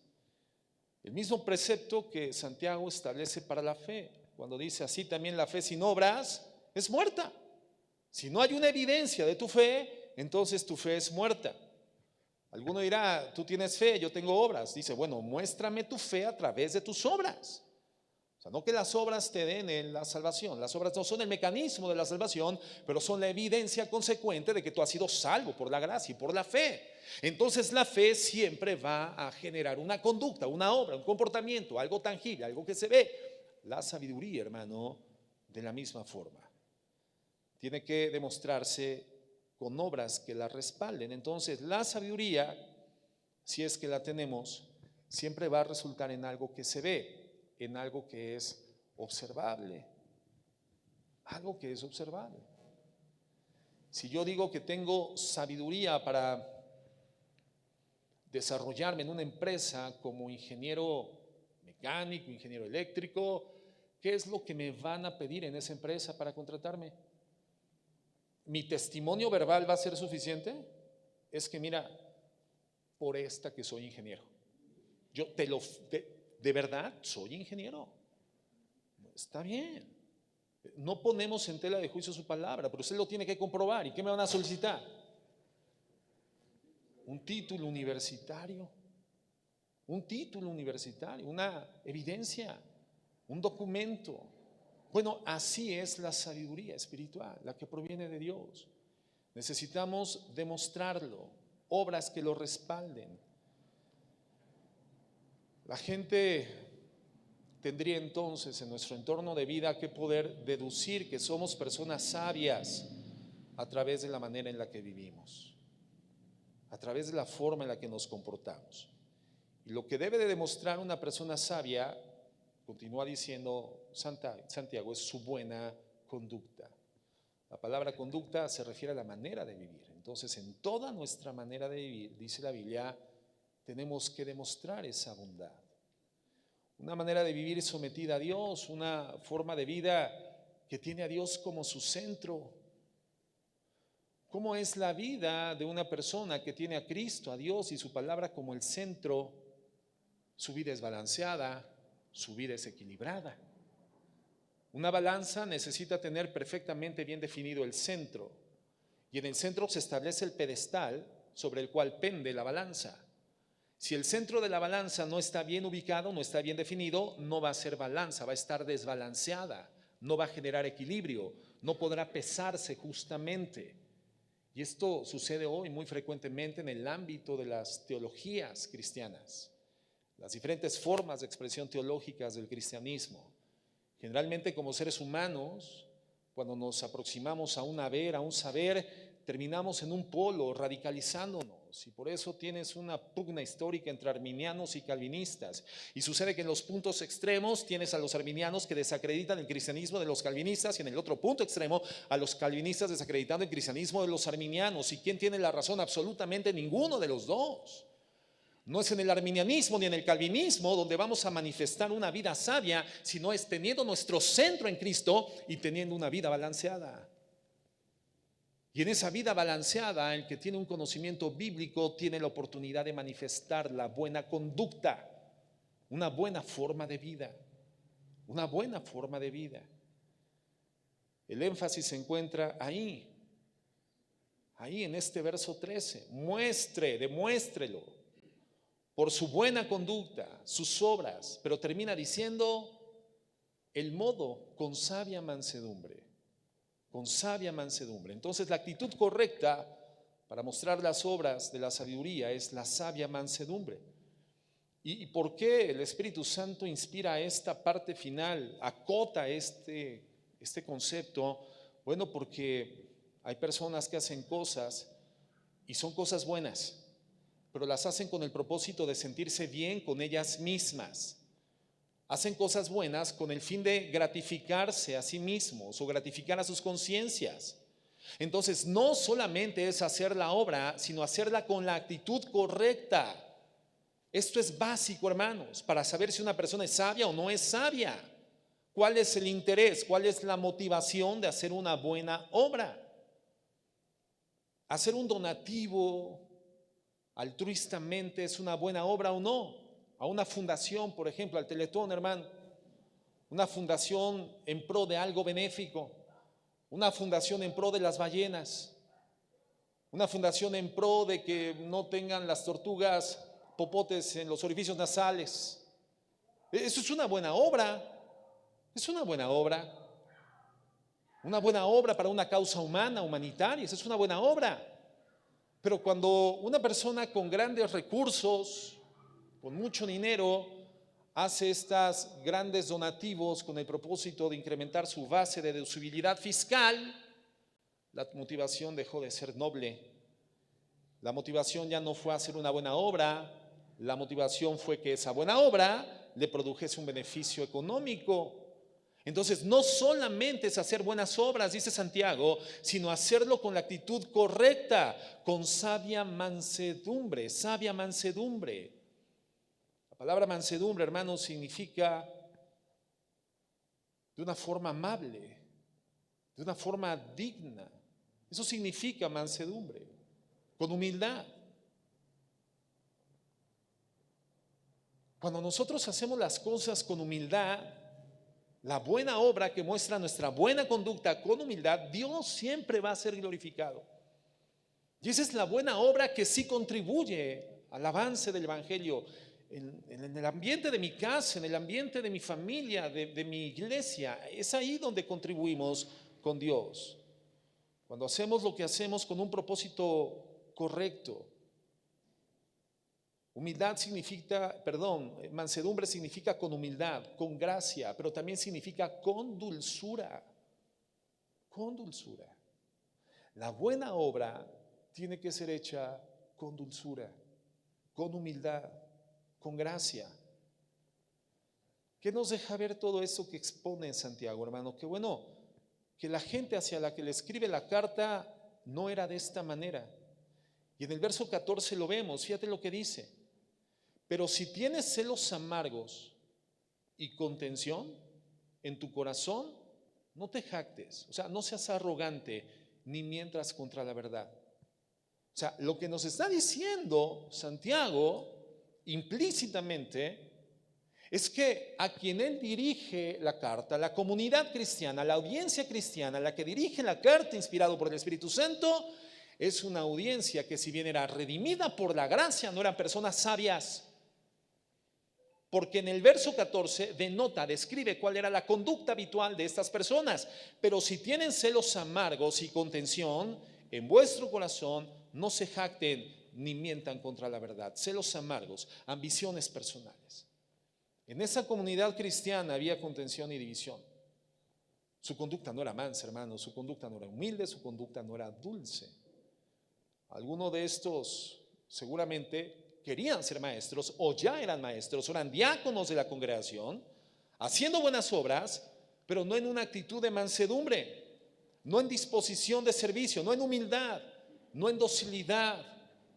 El mismo precepto que Santiago establece para la fe, cuando dice así también la fe sin obras es muerta. Si no hay una evidencia de tu fe, entonces tu fe es muerta. Alguno dirá, tú tienes fe, yo tengo obras. Dice, bueno, muéstrame tu fe a través de tus obras. O sea, no que las obras te den la salvación. Las obras no son el mecanismo de la salvación, pero son la evidencia consecuente de que tú has sido salvo por la gracia y por la fe. Entonces la fe siempre va a generar una conducta, una obra, un comportamiento, algo tangible, algo que se ve. La sabiduría, hermano, de la misma forma. Tiene que demostrarse con obras que la respalden. Entonces la sabiduría, si es que la tenemos, siempre va a resultar en algo que se ve, en algo que es observable. Algo que es observable. Si yo digo que tengo sabiduría para desarrollarme en una empresa como ingeniero mecánico, ingeniero eléctrico, ¿qué es lo que me van a pedir en esa empresa para contratarme? ¿Mi testimonio verbal va a ser suficiente? Es que mira, por esta que soy ingeniero. Yo de verdad soy ingeniero. Está bien. No ponemos en tela de juicio su palabra, pero usted lo tiene que comprobar. ¿Y qué me van a solicitar? Un título universitario. Un título universitario, una evidencia, un documento. Bueno, así es la sabiduría espiritual, la que proviene de Dios. Necesitamos demostrarlo, obras que lo respalden. La gente tendría entonces en nuestro entorno de vida que poder deducir que somos personas sabias a través de la manera en la que vivimos, a través de la forma en la que nos comportamos. Y lo que debe de demostrar una persona sabia continúa diciendo Santiago, es su buena conducta. La palabra conducta se refiere a la manera de vivir. Entonces, en toda nuestra manera de vivir, dice la Biblia, tenemos que demostrar esa bondad. Una manera de vivir sometida a Dios, una forma de vida que tiene a Dios como su centro. ¿Cómo es la vida de una persona que tiene a Cristo, a Dios y su palabra como el centro? Su vida es balanceada, su vida es equilibrada. Una balanza necesita tener perfectamente bien definido el centro, y en el centro se establece el pedestal sobre el cual pende la balanza. Si el centro de la balanza no está bien ubicado, no está bien definido, no va a ser balanza, va a estar desbalanceada, no va a generar equilibrio, no podrá pesarse justamente. Y esto sucede hoy muy frecuentemente en el ámbito de las teologías cristianas, las diferentes formas de expresión teológicas del cristianismo. Generalmente, como seres humanos, cuando nos aproximamos a un haber, a un saber, terminamos en un polo, radicalizándonos, y por eso tienes una pugna histórica entre arminianos y calvinistas. Y sucede que en los puntos extremos tienes a los arminianos que desacreditan el cristianismo de los calvinistas, y en el otro punto extremo a los calvinistas desacreditando el cristianismo de los arminianos. ¿Y quién tiene la razón? Absolutamente ninguno de los dos. No es en el arminianismo ni en el calvinismo donde vamos a manifestar una vida sabia, sino es teniendo nuestro centro en Cristo y teniendo una vida balanceada. Y en esa vida balanceada, el que tiene un conocimiento bíblico tiene la oportunidad de manifestar la buena conducta, una buena forma de vida, una buena forma de vida. El énfasis se encuentra ahí en este verso 13. Demuéstrelo por su buena conducta, sus obras, pero termina diciendo el modo con sabia mansedumbre, con sabia mansedumbre. Entonces la actitud correcta para mostrar las obras de la sabiduría es la sabia mansedumbre. ¿Y por qué el Espíritu Santo inspira esta parte final, acota este concepto? Bueno, porque hay personas que hacen cosas y son cosas buenas, pero las hacen con el propósito de sentirse bien con ellas mismas. Hacen cosas buenas con el fin de gratificarse a sí mismos o gratificar a sus conciencias. Entonces, no solamente es hacer la obra, sino hacerla con la actitud correcta. Esto es básico, hermanos, para saber si una persona es sabia o no es sabia. ¿Cuál es el interés? ¿Cuál es la motivación de hacer una buena obra? Hacer un donativo altruistamente es una buena obra o no. A una fundación, por ejemplo, al Teletón, hermano, una fundación en pro de algo benéfico, una fundación en pro de las ballenas, una fundación en pro de que no tengan las tortugas popotes en los orificios nasales. Eso es una buena obra, es una buena obra. Una buena obra para una causa humana, humanitaria, esa es una buena obra. Pero cuando una persona con grandes recursos, con mucho dinero, hace estos grandes donativos con el propósito de incrementar su base de deducibilidad fiscal, la motivación dejó de ser noble. La motivación ya no fue hacer una buena obra, la motivación fue que esa buena obra le produjese un beneficio económico. Entonces, no solamente es hacer buenas obras, dice Santiago, sino hacerlo con la actitud correcta, con sabia mansedumbre, sabia mansedumbre. La palabra mansedumbre, hermanos, significa de una forma amable, de una forma digna. Eso significa mansedumbre, con humildad. Cuando nosotros hacemos las cosas con humildad, la buena obra que muestra nuestra buena conducta con humildad, Dios siempre va a ser glorificado. Y esa es la buena obra que sí contribuye al avance del Evangelio. En el ambiente de mi casa, en el ambiente de mi familia, de mi iglesia, es ahí donde contribuimos con Dios. Cuando hacemos lo que hacemos con un propósito correcto. Mansedumbre significa con humildad, con gracia, pero también significa con dulzura. Con dulzura. La buena obra tiene que ser hecha con dulzura, con humildad, con gracia. ¿Qué nos deja ver todo eso que expone Santiago, hermano? Que bueno, que la gente hacia la que le escribe la carta no era de esta manera. Y en el verso 14 lo vemos, fíjate lo que dice. Pero si tienes celos amargos y contención en tu corazón, no te jactes, o sea, no seas arrogante ni mientras contra la verdad. O sea, lo que nos está diciendo Santiago implícitamente es que a quien él dirige la carta, la comunidad cristiana, la audiencia cristiana, la que dirige la carta inspirado por el Espíritu Santo, es una audiencia que si bien era redimida por la gracia, no eran personas sabias. Porque en el verso 14 denota, describe cuál era la conducta habitual de estas personas. Pero si tienen celos amargos y contención en vuestro corazón, no se jacten ni mientan contra la verdad. Celos amargos, ambiciones personales. En esa comunidad cristiana había contención y división. Su conducta no era mansa, hermano, su conducta no era humilde, su conducta no era dulce. Algunos de estos seguramente querían ser maestros o ya eran maestros, eran diáconos de la congregación, haciendo buenas obras, pero no en una actitud de mansedumbre, no en disposición de servicio, no en humildad, no en docilidad,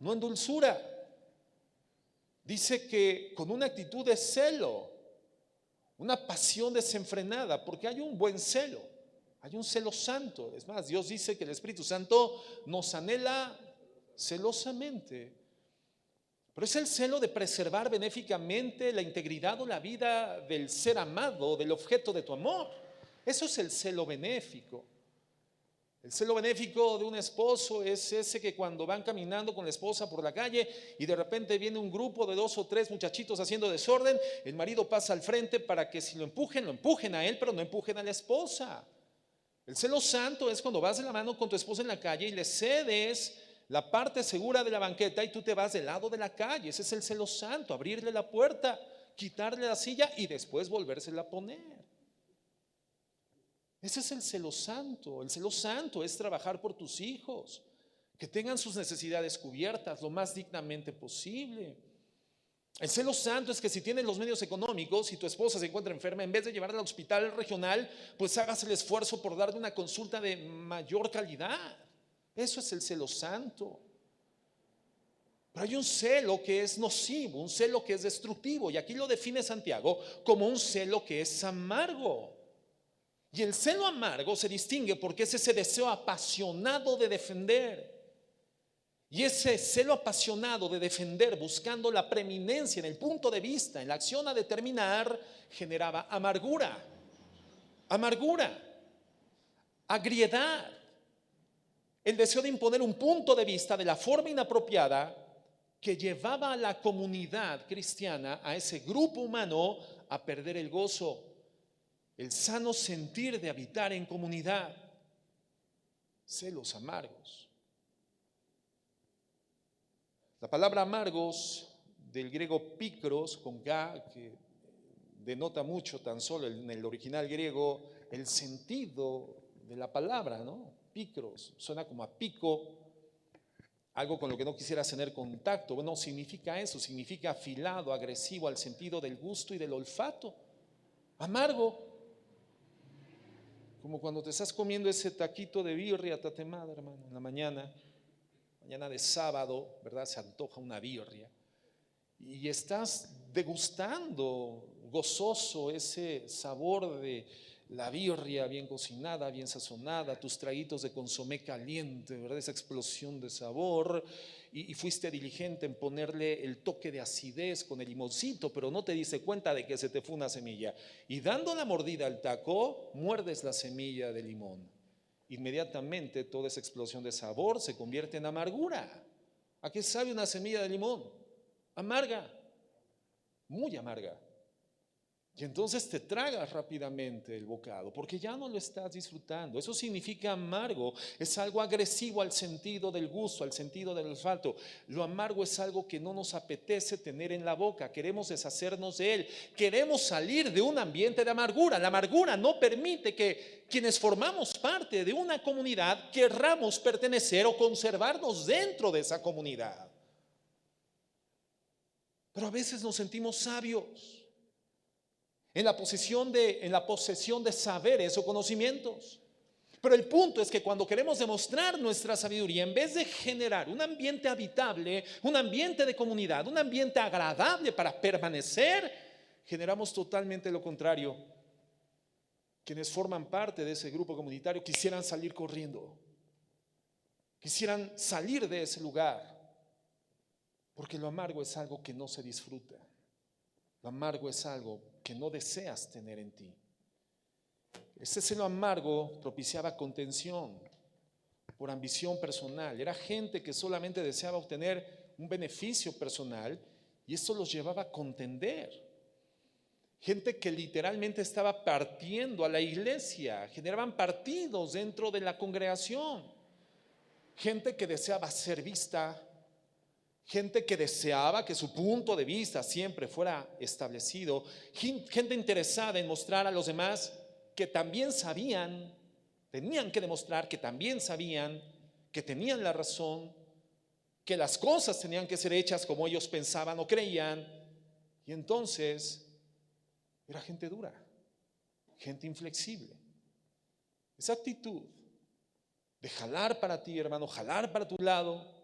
no en dulzura. Dice que con una actitud de celo, una pasión desenfrenada, porque hay un buen celo, hay un celo santo. Es más, Dios dice que el Espíritu Santo nos anhela celosamente. Pero es el celo de preservar benéficamente la integridad o la vida del ser amado, del objeto de tu amor. Eso es el celo benéfico. El celo benéfico de un esposo es ese que cuando van caminando con la esposa por la calle y de repente viene un grupo de 2 o 3 muchachitos haciendo desorden, el marido pasa al frente para que si lo empujen a él, pero no empujen a la esposa. El celo santo es cuando vas de la mano con tu esposa en la calle y le cedes la parte segura de la banqueta y tú te vas del lado de la calle. Ese es el celo santo, abrirle la puerta, quitarle la silla y después volvérsela a poner. Ese es el celo santo. El celo santo es trabajar por tus hijos, que tengan sus necesidades cubiertas lo más dignamente posible. El celo santo es que si tienes los medios económicos y tu esposa se encuentra enferma, en vez de llevarla al hospital regional, pues hagas el esfuerzo por darle una consulta de mayor calidad. Eso es el celo santo. Pero hay un celo que es nocivo, un celo que es destructivo, y aquí lo define Santiago como un celo que es amargo. Y el celo amargo se distingue porque es ese deseo apasionado de defender. Y ese celo apasionado de defender, buscando la preeminencia en el punto de vista, en la acción a determinar, generaba amargura, agriedad, el deseo de imponer un punto de vista de la forma inapropiada que llevaba a la comunidad cristiana, a ese grupo humano, a perder el gozo, el sano sentir de habitar en comunidad. Celos amargos. La palabra amargos, del griego picros, con K, que denota mucho tan solo en el original griego el sentido de la palabra, ¿no? Picros, suena como a pico, algo con lo que no quisieras tener contacto. Bueno, significa eso, significa afilado, agresivo al sentido del gusto y del olfato. Amargo, como cuando te estás comiendo ese taquito de birria tatemada, hermano, en la mañana de sábado, ¿verdad? Se antoja una birria y estás degustando gozoso ese sabor de la birria bien cocinada, bien sazonada, tus traguitos de consomé caliente, ¿verdad? Esa explosión de sabor, y fuiste diligente en ponerle el toque de acidez con el limoncito, pero no te diste cuenta de que se te fue una semilla. Y dando la mordida al taco, muerdes la semilla de limón. Inmediatamente toda esa explosión de sabor se convierte en amargura. ¿A qué sabe una semilla de limón? Amarga, muy amarga. Y entonces te tragas rápidamente el bocado porque ya no lo estás disfrutando. Eso significa amargo, es algo agresivo al sentido del gusto, al sentido del olfato. Lo amargo es algo que no nos apetece tener en la boca, queremos deshacernos de él, queremos salir de un ambiente de amargura. La amargura no permite que quienes formamos parte de una comunidad querramos pertenecer o conservarnos dentro de esa comunidad. Pero a veces nos sentimos sabios en la posesión de saberes o conocimientos. Pero el punto es que cuando queremos demostrar nuestra sabiduría, en vez de generar un ambiente habitable, un ambiente de comunidad, un ambiente agradable para permanecer, generamos totalmente lo contrario. Quienes forman parte de ese grupo comunitario quisieran salir corriendo, quisieran salir de ese lugar, porque lo amargo es algo que no se disfruta. Lo amargo es algo que no deseas tener en ti. Ese celo amargo propiciaba contención por ambición personal. Era gente que solamente deseaba obtener un beneficio personal y esto los llevaba a contender. Gente que literalmente estaba partiendo a la iglesia, generaban partidos dentro de la congregación. Gente que deseaba ser vista, gente que deseaba que su punto de vista siempre fuera establecido, gente interesada en mostrar a los demás que también sabían, tenían que demostrar que también sabían, que tenían la razón, que las cosas tenían que ser hechas como ellos pensaban o creían. Y entonces era gente dura, gente inflexible. Esa actitud de jalar para ti, hermano, jalar para tu lado,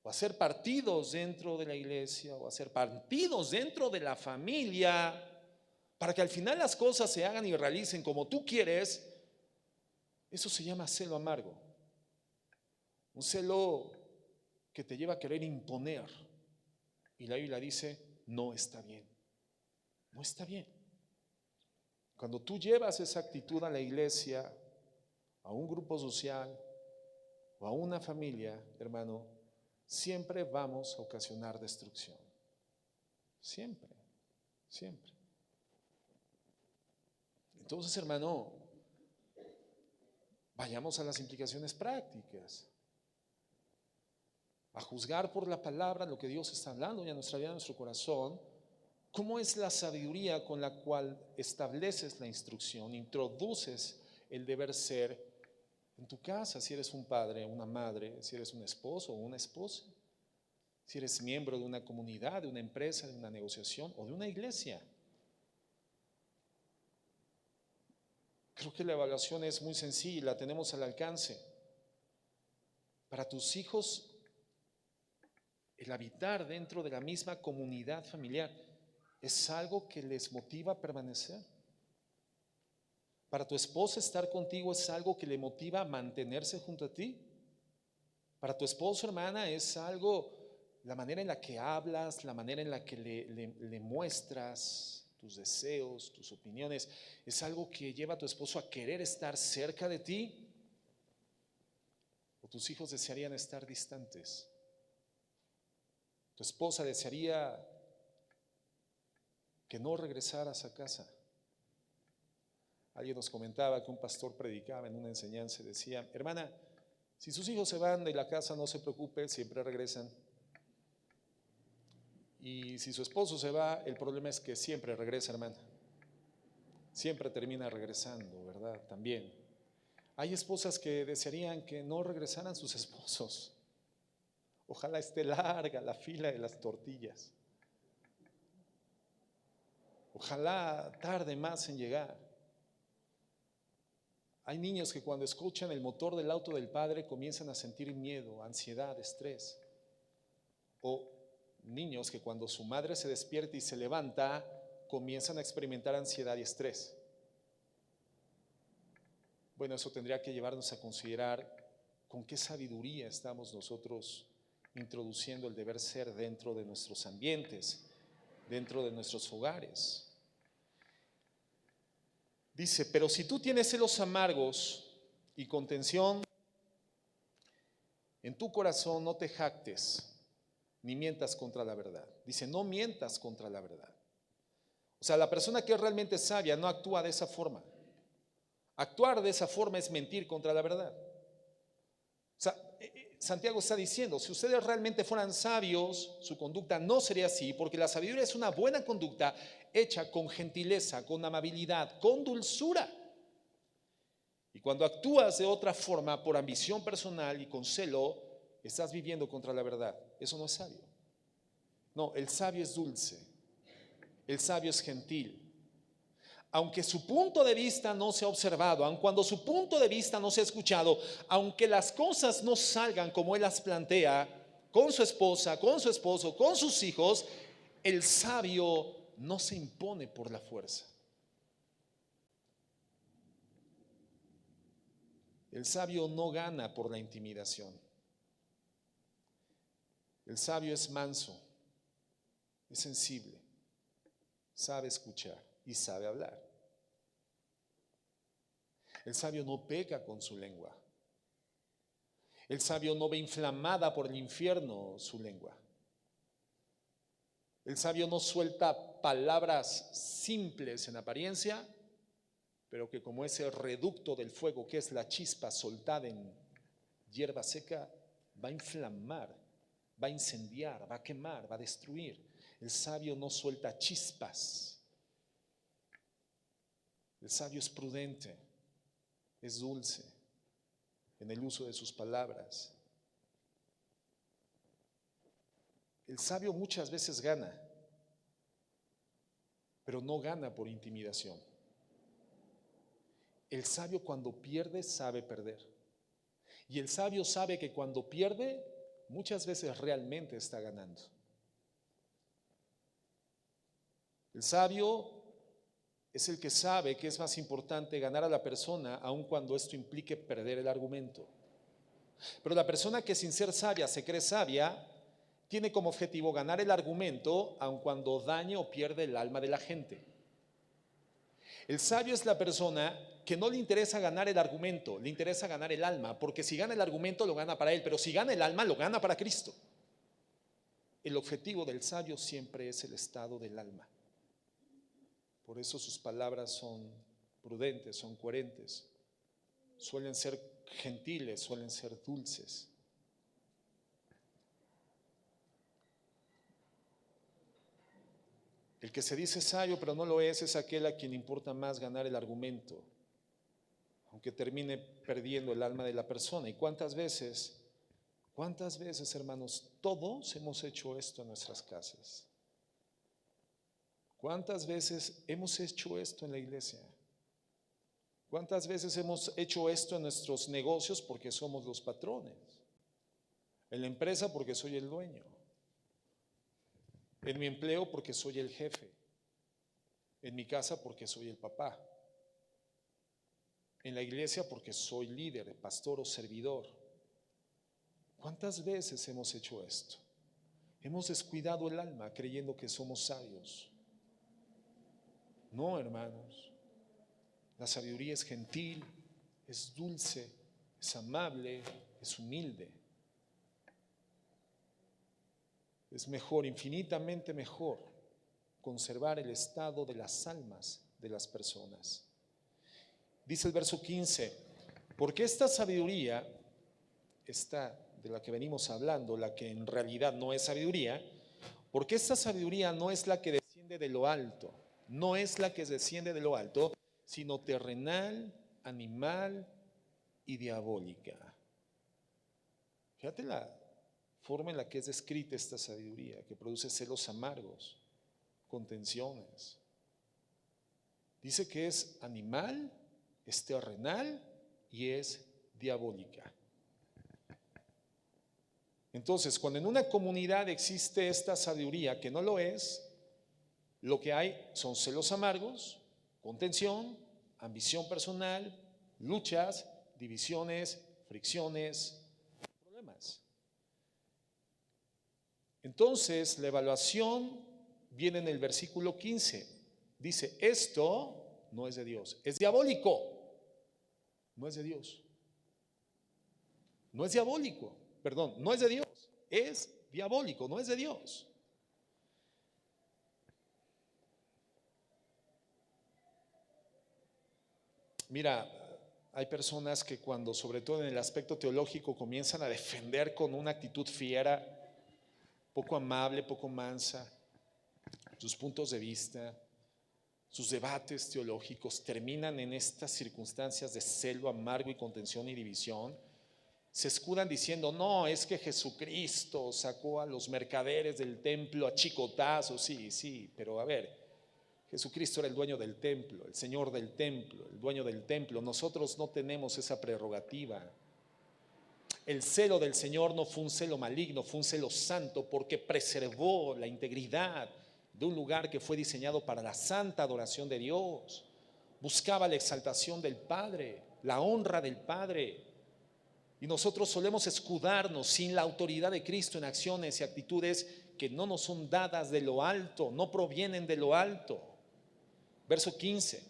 o hacer partidos dentro de la iglesia, o hacer partidos dentro de la familia, para que al final las cosas se hagan y realicen como tú quieres, eso se llama celo amargo. Un celo que te lleva a querer imponer. Y la Biblia dice, no está bien. No está bien. Cuando tú llevas esa actitud a la iglesia, a un grupo social o a una familia, hermano, siempre vamos a ocasionar destrucción. Siempre, siempre. Entonces, hermano, vayamos a las implicaciones prácticas, a juzgar por la palabra lo que Dios está hablando ya en nuestra vida, en nuestro corazón. ¿Cómo es la sabiduría con la cual estableces la instrucción, introduces el deber ser en tu casa? Si eres un padre, una madre, si eres un esposo o una esposa, si eres miembro de una comunidad, de una empresa, de una negociación o de una iglesia. Creo que la evaluación es muy sencilla, la tenemos al alcance. Para tus hijos, el habitar dentro de la misma comunidad familiar es algo que les motiva a permanecer. Para tu esposa, estar contigo es algo que le motiva a mantenerse junto a ti. Para tu esposo, hermana, es algo, la manera en la que hablas, la manera en la que le muestras tus deseos, tus opiniones, es algo que lleva a tu esposo a querer estar cerca de ti. O tus hijos desearían estar distantes. Tu esposa desearía que no regresaras a casa. Alguien nos comentaba que un pastor predicaba en una enseñanza y decía, hermana, si sus hijos se van de la casa, no se preocupe, siempre regresan. Y si su esposo se va, el problema es que siempre regresa, hermana. Siempre termina regresando, ¿verdad? También. Hay esposas que desearían que no regresaran sus esposos. Ojalá esté larga la fila de las tortillas. Ojalá tarde más en llegar. Hay niños que cuando escuchan el motor del auto del padre comienzan a sentir miedo, ansiedad, estrés. O niños que cuando su madre se despierta y se levanta comienzan a experimentar ansiedad y estrés. Bueno, eso tendría que llevarnos a considerar con qué sabiduría estamos nosotros introduciendo el deber ser dentro de nuestros ambientes, dentro de nuestros hogares. Dice, pero si tú tienes celos amargos y contención en tu corazón, no te jactes ni mientas contra la verdad. Dice, no mientas contra la verdad. O sea, la persona que es realmente sabia no actúa de esa forma. Actuar de esa forma es mentir contra la verdad. O sea, Santiago está diciendo, si ustedes realmente fueran sabios, su conducta no sería así, porque la sabiduría es una buena conducta hecha con gentileza, con amabilidad, con dulzura. Y cuando actúas de otra forma por ambición personal y con celo, estás viviendo contra la verdad. Eso no es sabio. No, el sabio es dulce, el sabio es gentil, aunque su punto de vista no se ha observado, aun cuando su punto de vista no se ha escuchado, aunque las cosas no salgan como él las plantea, con su esposa, con su esposo, con sus hijos, el sabio no se impone por la fuerza. El sabio no gana por la intimidación. El sabio es manso, es sensible, sabe escuchar y sabe hablar. El sabio no peca con su lengua. El sabio no ve inflamada por el infierno su lengua. El sabio no suelta palabras simples en apariencia, pero que como ese reducto del fuego que es la chispa soltada en hierba seca, va a inflamar, va a incendiar, va a quemar, va a destruir. El sabio no suelta chispas. El sabio es prudente, es dulce en el uso de sus palabras. El sabio muchas veces gana, pero no gana por intimidación. El sabio cuando pierde sabe perder. Y el sabio sabe que cuando pierde muchas veces realmente está ganando. El sabio es el que sabe que es más importante ganar a la persona aun cuando esto implique perder el argumento. Pero la persona que sin ser sabia se cree sabia tiene como objetivo ganar el argumento aun cuando dañe o pierde el alma de la gente. El sabio es la persona que no le interesa ganar el argumento, le interesa ganar el alma, porque si gana el argumento lo gana para él, pero si gana el alma lo gana para Cristo. El objetivo del sabio siempre es el estado del alma. Por eso sus palabras son prudentes, son coherentes, suelen ser gentiles, suelen ser dulces. El que se dice sabio pero no lo es aquel a quien importa más ganar el argumento, aunque termine perdiendo el alma de la persona. ¿Y cuántas veces, hermanos, todos hemos hecho esto en nuestras casas? ¿Cuántas veces hemos hecho esto en la iglesia? ¿Cuántas veces hemos hecho esto en nuestros negocios porque somos los patrones? En la empresa porque soy el dueño. En mi empleo porque soy el jefe. En mi casa porque soy el papá. En la iglesia porque soy líder, pastor o servidor. ¿Cuántas veces hemos hecho esto? Hemos descuidado el alma creyendo que somos sabios. No, hermanos. La sabiduría es gentil, es dulce, es amable, es humilde. Es mejor, infinitamente mejor, conservar el estado de las almas de las personas. Dice el verso 15, porque esta sabiduría, esta de la que venimos hablando, la que en realidad no es sabiduría, porque esta sabiduría no es la que desciende de lo alto, no es la que desciende de lo alto, sino terrenal, animal y diabólica. Fíjate la forma en la que es descrita esta sabiduría, que produce celos amargos, contenciones. Dice que es animal, es terrenal y es diabólica. Entonces, cuando en una comunidad existe esta sabiduría que no lo es, lo que hay son celos amargos, contención, ambición personal, luchas, divisiones, fricciones, problemas. Entonces, la evaluación viene en el versículo 15. Dice, esto no es de Dios, es diabólico. No es de Dios. No es diabólico, perdón, no es de Dios, es diabólico, no es de Dios. Mira, hay personas que cuando, sobre todo en el aspecto teológico, comienzan a defender con una actitud fiera, poco amable, poco mansa, sus puntos de vista, sus debates teológicos terminan en estas circunstancias de celo amargo y contención y división. Se escudan diciendo, no, es que Jesucristo sacó a los mercaderes del templo a chicotazos. Sí, pero a ver, Jesucristo era el dueño del templo, el Señor del templo, el dueño del templo. Nosotros no tenemos esa prerrogativa. El celo del Señor no fue un celo maligno, fue un celo santo, porque preservó la integridad de un lugar que fue diseñado para la santa adoración de Dios. Buscaba la exaltación del Padre, la honra del Padre. Y nosotros solemos escudarnos sin la autoridad de Cristo en acciones y actitudes que no nos son dadas de lo alto, no provienen de lo alto. Verso 15,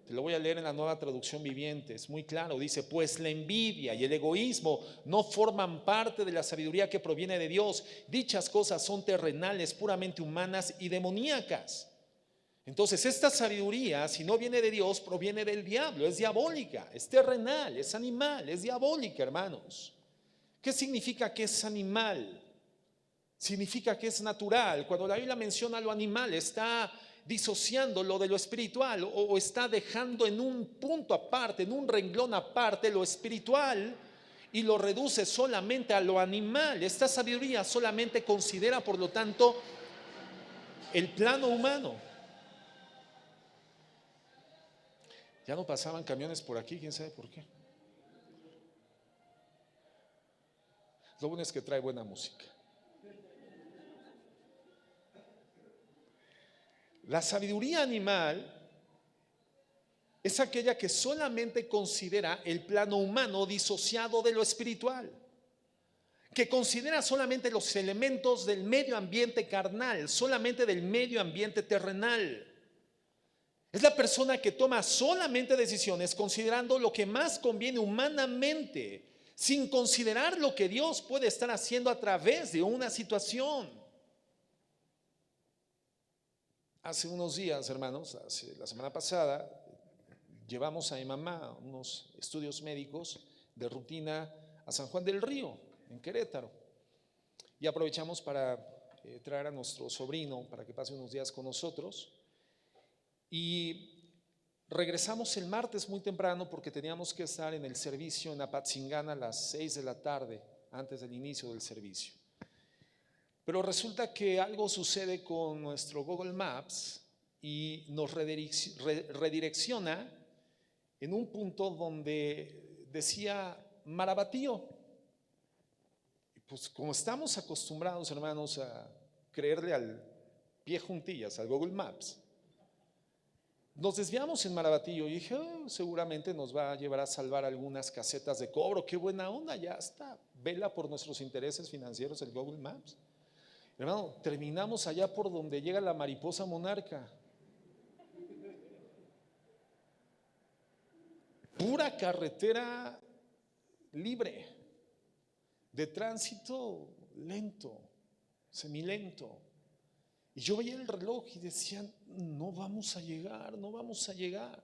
te lo voy a leer en la Nueva Traducción Viviente, es muy claro, dice: pues la envidia y el egoísmo no forman parte de la sabiduría que proviene de Dios. Dichas cosas son terrenales, puramente humanas y demoníacas. Entonces esta sabiduría, si no viene de Dios, proviene del diablo, es diabólica, es terrenal, es animal, es diabólica, hermanos. ¿Qué significa que es animal? Significa que es natural. Cuando la Biblia menciona lo animal, está disociándolo de lo espiritual, o está dejando en un punto aparte, en un renglón aparte, lo espiritual, y lo reduce solamente a lo animal. Esta sabiduría solamente considera, por lo tanto, el plano humano. Ya no pasaban camiones por aquí, quién sabe por qué. Lo bueno es que trae buena música. La sabiduría animal es aquella que solamente considera el plano humano disociado de lo espiritual, que considera solamente los elementos del medio ambiente carnal, solamente del medio ambiente terrenal. Es la persona que toma solamente decisiones considerando lo que más conviene humanamente, sin considerar lo que Dios puede estar haciendo a través de una situación. Hace unos días, hermanos, la semana pasada, llevamos a mi mamá unos estudios médicos de rutina a San Juan del Río, en Querétaro. Y aprovechamos para traer a nuestro sobrino para que pase unos días con nosotros. Y regresamos el martes muy temprano porque teníamos que estar en el servicio en Apatzingán a las 6 de la tarde, antes del inicio del servicio. Pero resulta que algo sucede con nuestro Google Maps y nos redirecciona en un punto donde decía Marabatío. Y pues como estamos acostumbrados, hermanos, a creerle al pie juntillas, al Google Maps, nos desviamos en Marabatío y dije: seguramente nos va a llevar a salvar algunas casetas de cobro. Qué buena onda, ya está, vela por nuestros intereses financieros el Google Maps. Hermano, terminamos allá por donde llega la mariposa monarca. Pura carretera libre, de tránsito lento, semilento. Y yo veía el reloj y decía: no vamos a llegar, no vamos a llegar.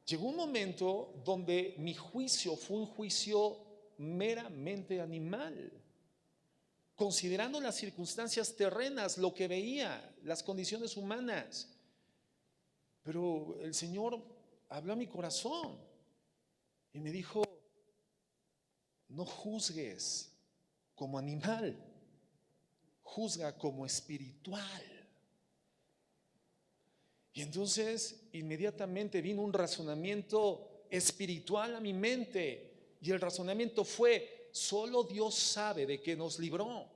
Llegó un momento donde mi juicio fue un juicio meramente animal, considerando las circunstancias terrenas, lo que veía, las condiciones humanas. Pero el Señor habló a mi corazón y me dijo: no juzgues como animal, juzga como espiritual. Y entonces inmediatamente vino un razonamiento espiritual a mi mente, y el razonamiento fue: solo Dios sabe de qué nos libró.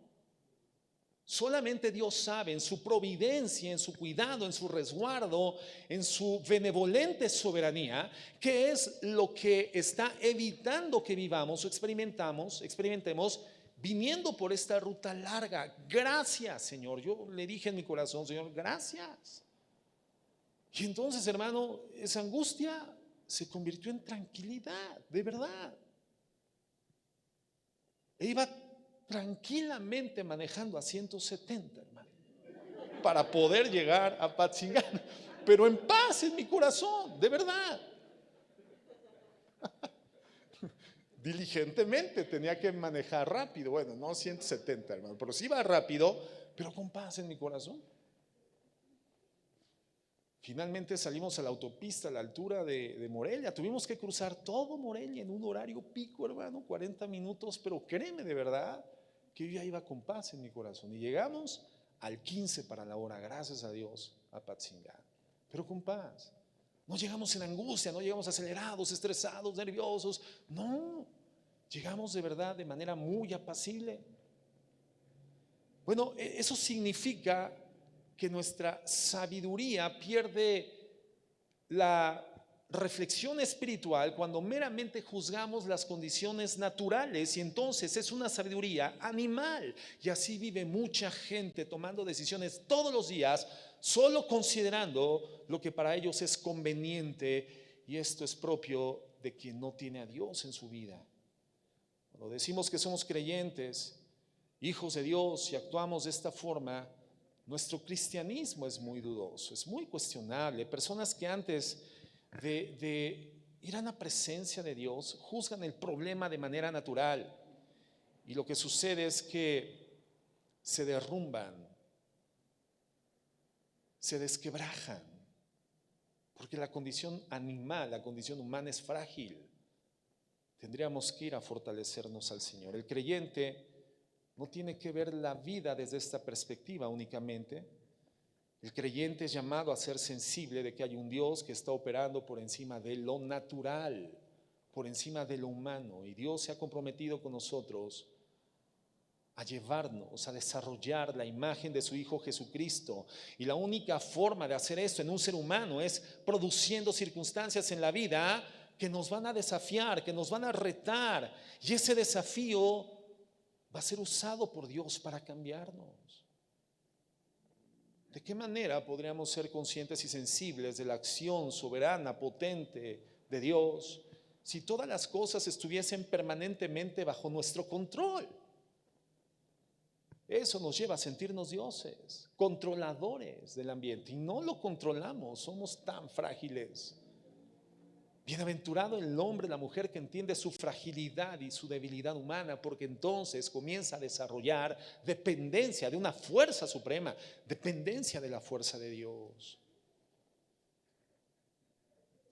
Solamente Dios sabe, en su providencia, en su cuidado, en su resguardo, en su benevolente soberanía, qué es lo que está evitando que vivamos o experimentemos viniendo por esta ruta larga. Gracias, Señor. Yo le dije en mi corazón: Señor, gracias. Y entonces, hermano, esa angustia se convirtió en tranquilidad, de verdad. E iba tranquilamente manejando a 170, hermano, para poder llegar a Patzingán, pero en paz en mi corazón, de verdad. Diligentemente tenía que manejar rápido, bueno, no 170, hermano, pero sí iba rápido, pero con paz en mi corazón. Finalmente salimos a la autopista a la altura de Morelia. Tuvimos que cruzar todo Morelia en un horario pico, hermano, 40 minutos, pero créeme de verdad que yo ya iba con paz en mi corazón. Y llegamos al 15 para la hora, gracias a Dios. a Apatzingán, pero con paz. No llegamos en angustia, no llegamos acelerados, estresados, nerviosos. No, llegamos de verdad de manera muy apacible. Bueno, eso significa que nuestra sabiduría pierde la reflexión espiritual cuando meramente juzgamos las condiciones naturales, y entonces es una sabiduría animal. Y así vive mucha gente tomando decisiones todos los días solo considerando lo que para ellos es conveniente, y esto es propio de quien no tiene a Dios en su vida. Cuando decimos que somos creyentes, hijos de Dios, y actuamos de esta forma, nuestro cristianismo es muy dudoso, es muy cuestionable. Personas que antes de ir a la presencia de Dios juzgan el problema de manera natural, y lo que sucede es que se derrumban, se desquebrajan, porque la condición animal, la condición humana es frágil. Tendríamos que ir a fortalecernos al Señor. El creyente no tiene que ver la vida desde esta perspectiva únicamente. El creyente es llamado a ser sensible de que hay un Dios que está operando por encima de lo natural, por encima de lo humano, y Dios se ha comprometido con nosotros a llevarnos a desarrollar la imagen de su Hijo Jesucristo. Y la única forma de hacer esto en un ser humano es produciendo circunstancias en la vida que nos van a desafiar, que nos van a retar, y ese desafío va a ser usado por Dios para cambiarnos. ¿De qué manera podríamos ser conscientes y sensibles de la acción soberana, potente de Dios si todas las cosas estuviesen permanentemente bajo nuestro control? Eso nos lleva a sentirnos dioses, controladores del ambiente, y no lo controlamos, somos tan frágiles. Bienaventurado el hombre, la mujer que entiende su fragilidad y su debilidad humana, porque entonces comienza a desarrollar dependencia de una fuerza suprema, dependencia de la fuerza de Dios.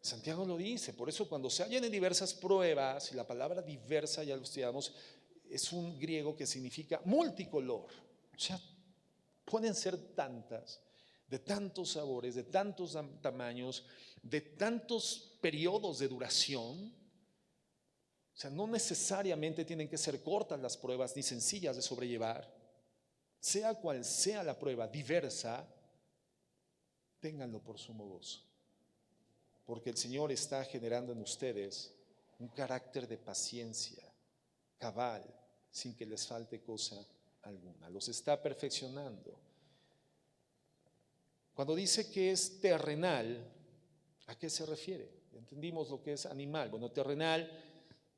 Santiago lo dice, por eso cuando se hallan en diversas pruebas, y la palabra diversa ya lo estudiamos, es un griego que significa multicolor, o sea, pueden ser tantas, de tantos sabores, de tantos tamaños, de tantos periodos de duración. O sea, no necesariamente tienen que ser cortas las pruebas ni sencillas de sobrellevar. Sea cual sea la prueba diversa, ténganlo por sumo gozo, porque el Señor está generando en ustedes un carácter de paciencia cabal, sin que les falte cosa alguna. Los está perfeccionando. Cuando dice que es terrenal, ¿a qué se refiere? Entendimos lo que es animal. Bueno, terrenal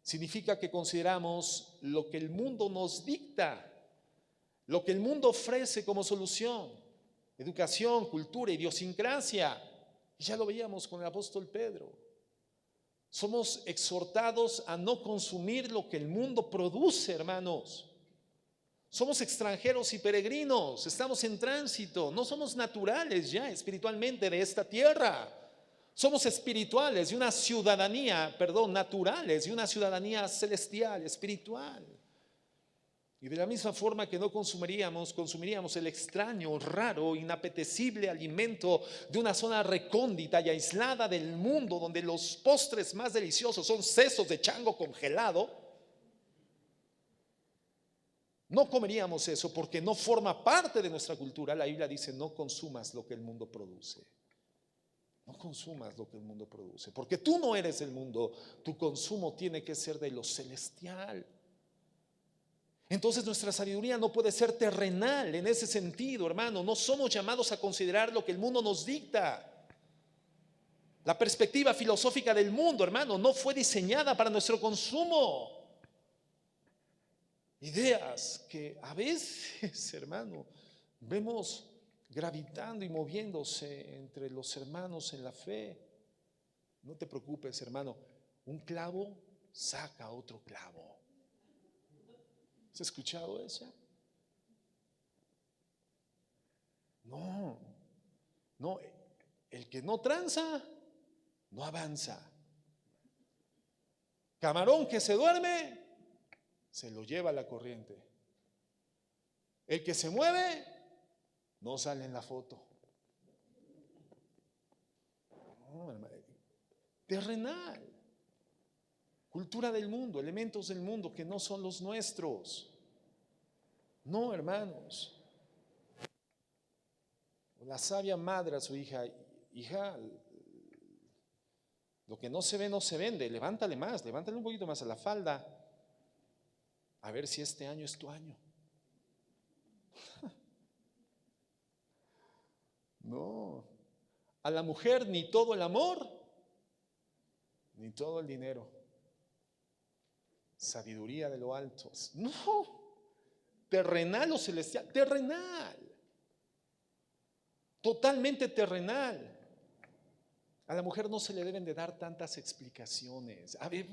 significa que consideramos lo que el mundo nos dicta, lo que el mundo ofrece como solución: educación, cultura, idiosincrasia. Y ya lo veíamos con el apóstol Pedro. Somos exhortados a no consumir lo que el mundo produce, hermanos. Somos extranjeros y peregrinos, estamos en tránsito, no somos naturales ya espiritualmente de esta tierra. Somos espirituales, de una ciudadanía, naturales, de una ciudadanía celestial, espiritual. Y de la misma forma que no consumiríamos el extraño, raro, inapetecible alimento de una zona recóndita y aislada del mundo, donde los postres más deliciosos son sesos de chango congelado. No comeríamos eso porque no forma parte de nuestra cultura. La Biblia dice: no consumas lo que el mundo produce. No consumas lo que el mundo produce, porque tú no eres el mundo. Tu consumo tiene que ser de lo celestial. Entonces nuestra sabiduría no puede ser terrenal en ese sentido, hermano. No somos llamados a considerar lo que el mundo nos dicta. La perspectiva filosófica del mundo, hermano, no fue diseñada para nuestro consumo. Ideas que a veces, hermano, vemos gravitando y moviéndose entre los hermanos en la fe. No te preocupes, hermano, un clavo saca otro clavo. ¿Has escuchado eso? No, el que no tranza, no avanza. Camarón que se duerme, se lo lleva la corriente. El que se mueve, no sale en la foto. No, hermano, terrenal. Cultura del mundo, elementos del mundo que no son los nuestros. No, hermanos. La sabia madre a su hija, hija, lo que no se ve no se vende, levántale un poquito más a la falda, a ver si este año es tu año. No, a la mujer ni todo el amor, ni todo el dinero. Sabiduría de lo alto. No, terrenal o celestial, terrenal. Totalmente terrenal. A la mujer no se le deben de dar tantas explicaciones. A ver,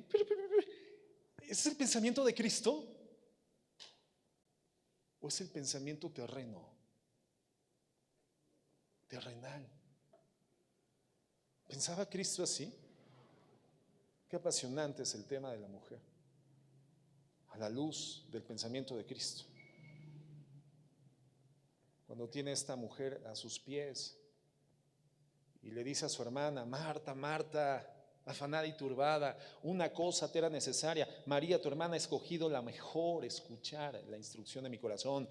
¿es el pensamiento de Cristo? ¿O es el pensamiento terreno? Terrenal. ¿Pensaba Cristo así? Qué apasionante es el tema de la mujer, a la luz del pensamiento de Cristo. Cuando tiene esta mujer a sus pies y le dice a su hermana: Marta, Marta, afanada y turbada, una cosa te era necesaria. María, tu hermana, ha escogido la mejor. Escuchar la instrucción de mi corazón.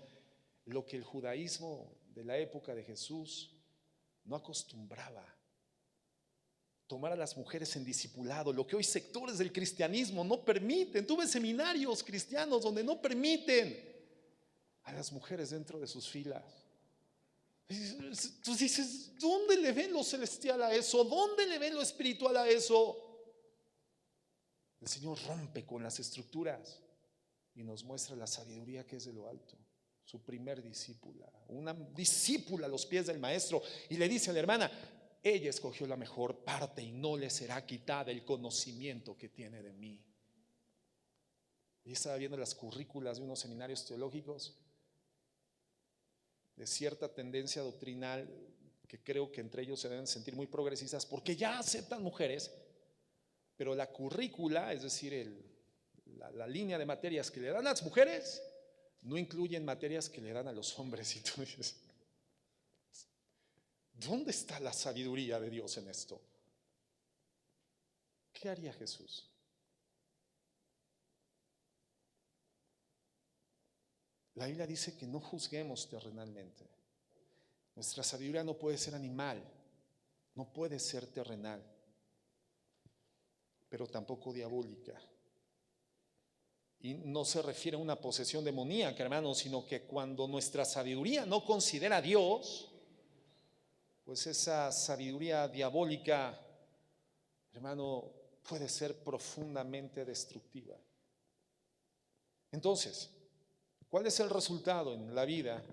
Lo que el judaísmo de la época de Jesús no acostumbraba. Tomar a las mujeres en discipulado, lo que hoy sectores del cristianismo no permiten. Tuve seminarios cristianos donde no permiten a las mujeres dentro de sus filas. Tú dices, ¿dónde le ven lo celestial a eso? ¿Dónde le ven lo espiritual a eso? El Señor rompe con las estructuras y nos muestra la sabiduría que es de lo alto. Su primer discípula, una discípula a los pies del maestro, y le dice a la hermana: ella escogió la mejor parte y no le será quitada el conocimiento que tiene de mí. Y estaba viendo las currículas de unos seminarios teológicos de cierta tendencia doctrinal, que creo que entre ellos se deben sentir muy progresistas porque ya aceptan mujeres, pero la currícula, es decir, la línea de materias que le dan a las mujeres, no incluyen materias que le dan a los hombres. Y tú dices, ¿dónde está la sabiduría de Dios en esto? ¿Qué haría Jesús? La Biblia dice que no juzguemos terrenalmente. Nuestra sabiduría no puede ser animal, no puede ser terrenal, pero tampoco diabólica. Y no se refiere a una posesión demoníaca, hermano, sino que cuando nuestra sabiduría no considera a Dios, pues esa sabiduría diabólica, hermano, puede ser profundamente destructiva. Entonces, ¿cuál es el resultado en la vida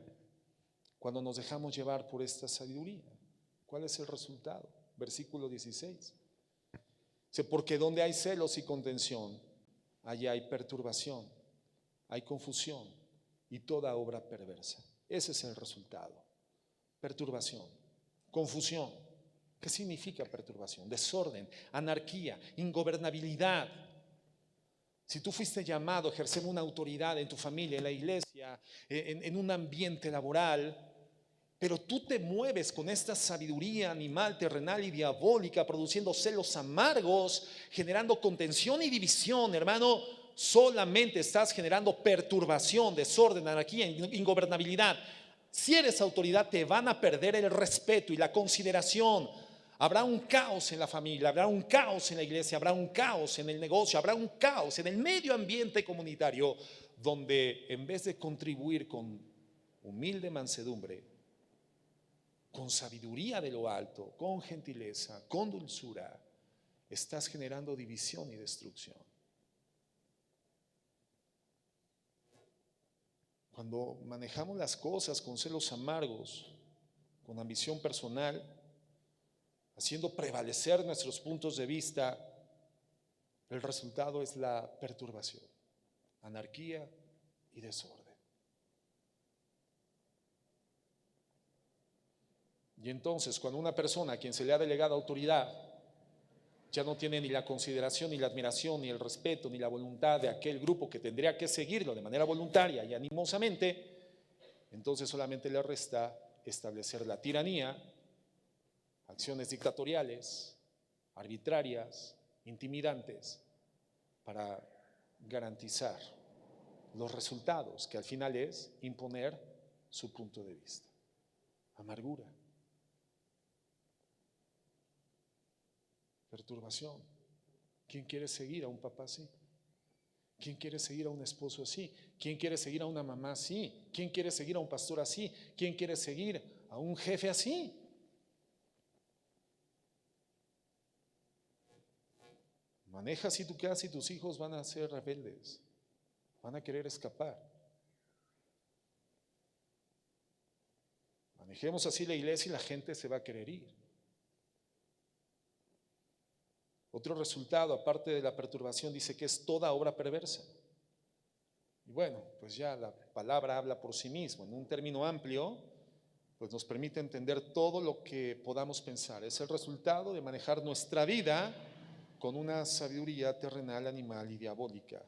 cuando nos dejamos llevar por esta sabiduría? ¿Cuál es el resultado? Versículo 16. Dice: porque donde hay celos y contención, allá hay perturbación, hay confusión y toda obra perversa. Ese es el resultado. Perturbación, confusión. ¿Qué significa perturbación? Desorden, anarquía, ingobernabilidad. Si tú fuiste llamado a ejercer una autoridad en tu familia, en la iglesia, en un ambiente laboral, pero tú te mueves con esta sabiduría animal, terrenal y diabólica, produciendo celos amargos, generando contención y división, hermano, solamente estás generando perturbación, desorden, anarquía, ingobernabilidad. Si eres autoridad, te van a perder el respeto y la consideración. Habrá un caos en la familia, habrá un caos en la iglesia, habrá un caos en el negocio, habrá un caos en el medio ambiente comunitario, donde en vez de contribuir con humilde mansedumbre, con sabiduría de lo alto, con gentileza, con dulzura, estás generando división y destrucción. Cuando manejamos las cosas con celos amargos, con ambición personal, haciendo prevalecer nuestros puntos de vista, el resultado es la perturbación, anarquía y desorden. Y entonces, cuando una persona a quien se le ha delegado autoridad ya no tiene ni la consideración, ni la admiración, ni el respeto, ni la voluntad de aquel grupo que tendría que seguirlo de manera voluntaria y animosamente, entonces solamente le resta establecer la tiranía, acciones dictatoriales, arbitrarias, intimidantes, para garantizar los resultados, que al final es imponer su punto de vista. Amargura, perturbación. ¿Quién quiere seguir a un papá así? ¿Quién quiere seguir a un esposo así? ¿Quién quiere seguir a una mamá así? ¿Quién quiere seguir a un pastor así? ¿Quién quiere seguir a un jefe así? Maneja así tu casa y tus hijos van a ser rebeldes, van a querer escapar. Manejemos así la iglesia y la gente se va a querer ir. Otro resultado, aparte de la perturbación, dice que es toda obra perversa. Y bueno, pues ya la palabra habla por sí mismo. En un término amplio, pues nos permite entender todo lo que podamos pensar. Es el resultado de manejar nuestra vida con una sabiduría terrenal, animal y diabólica.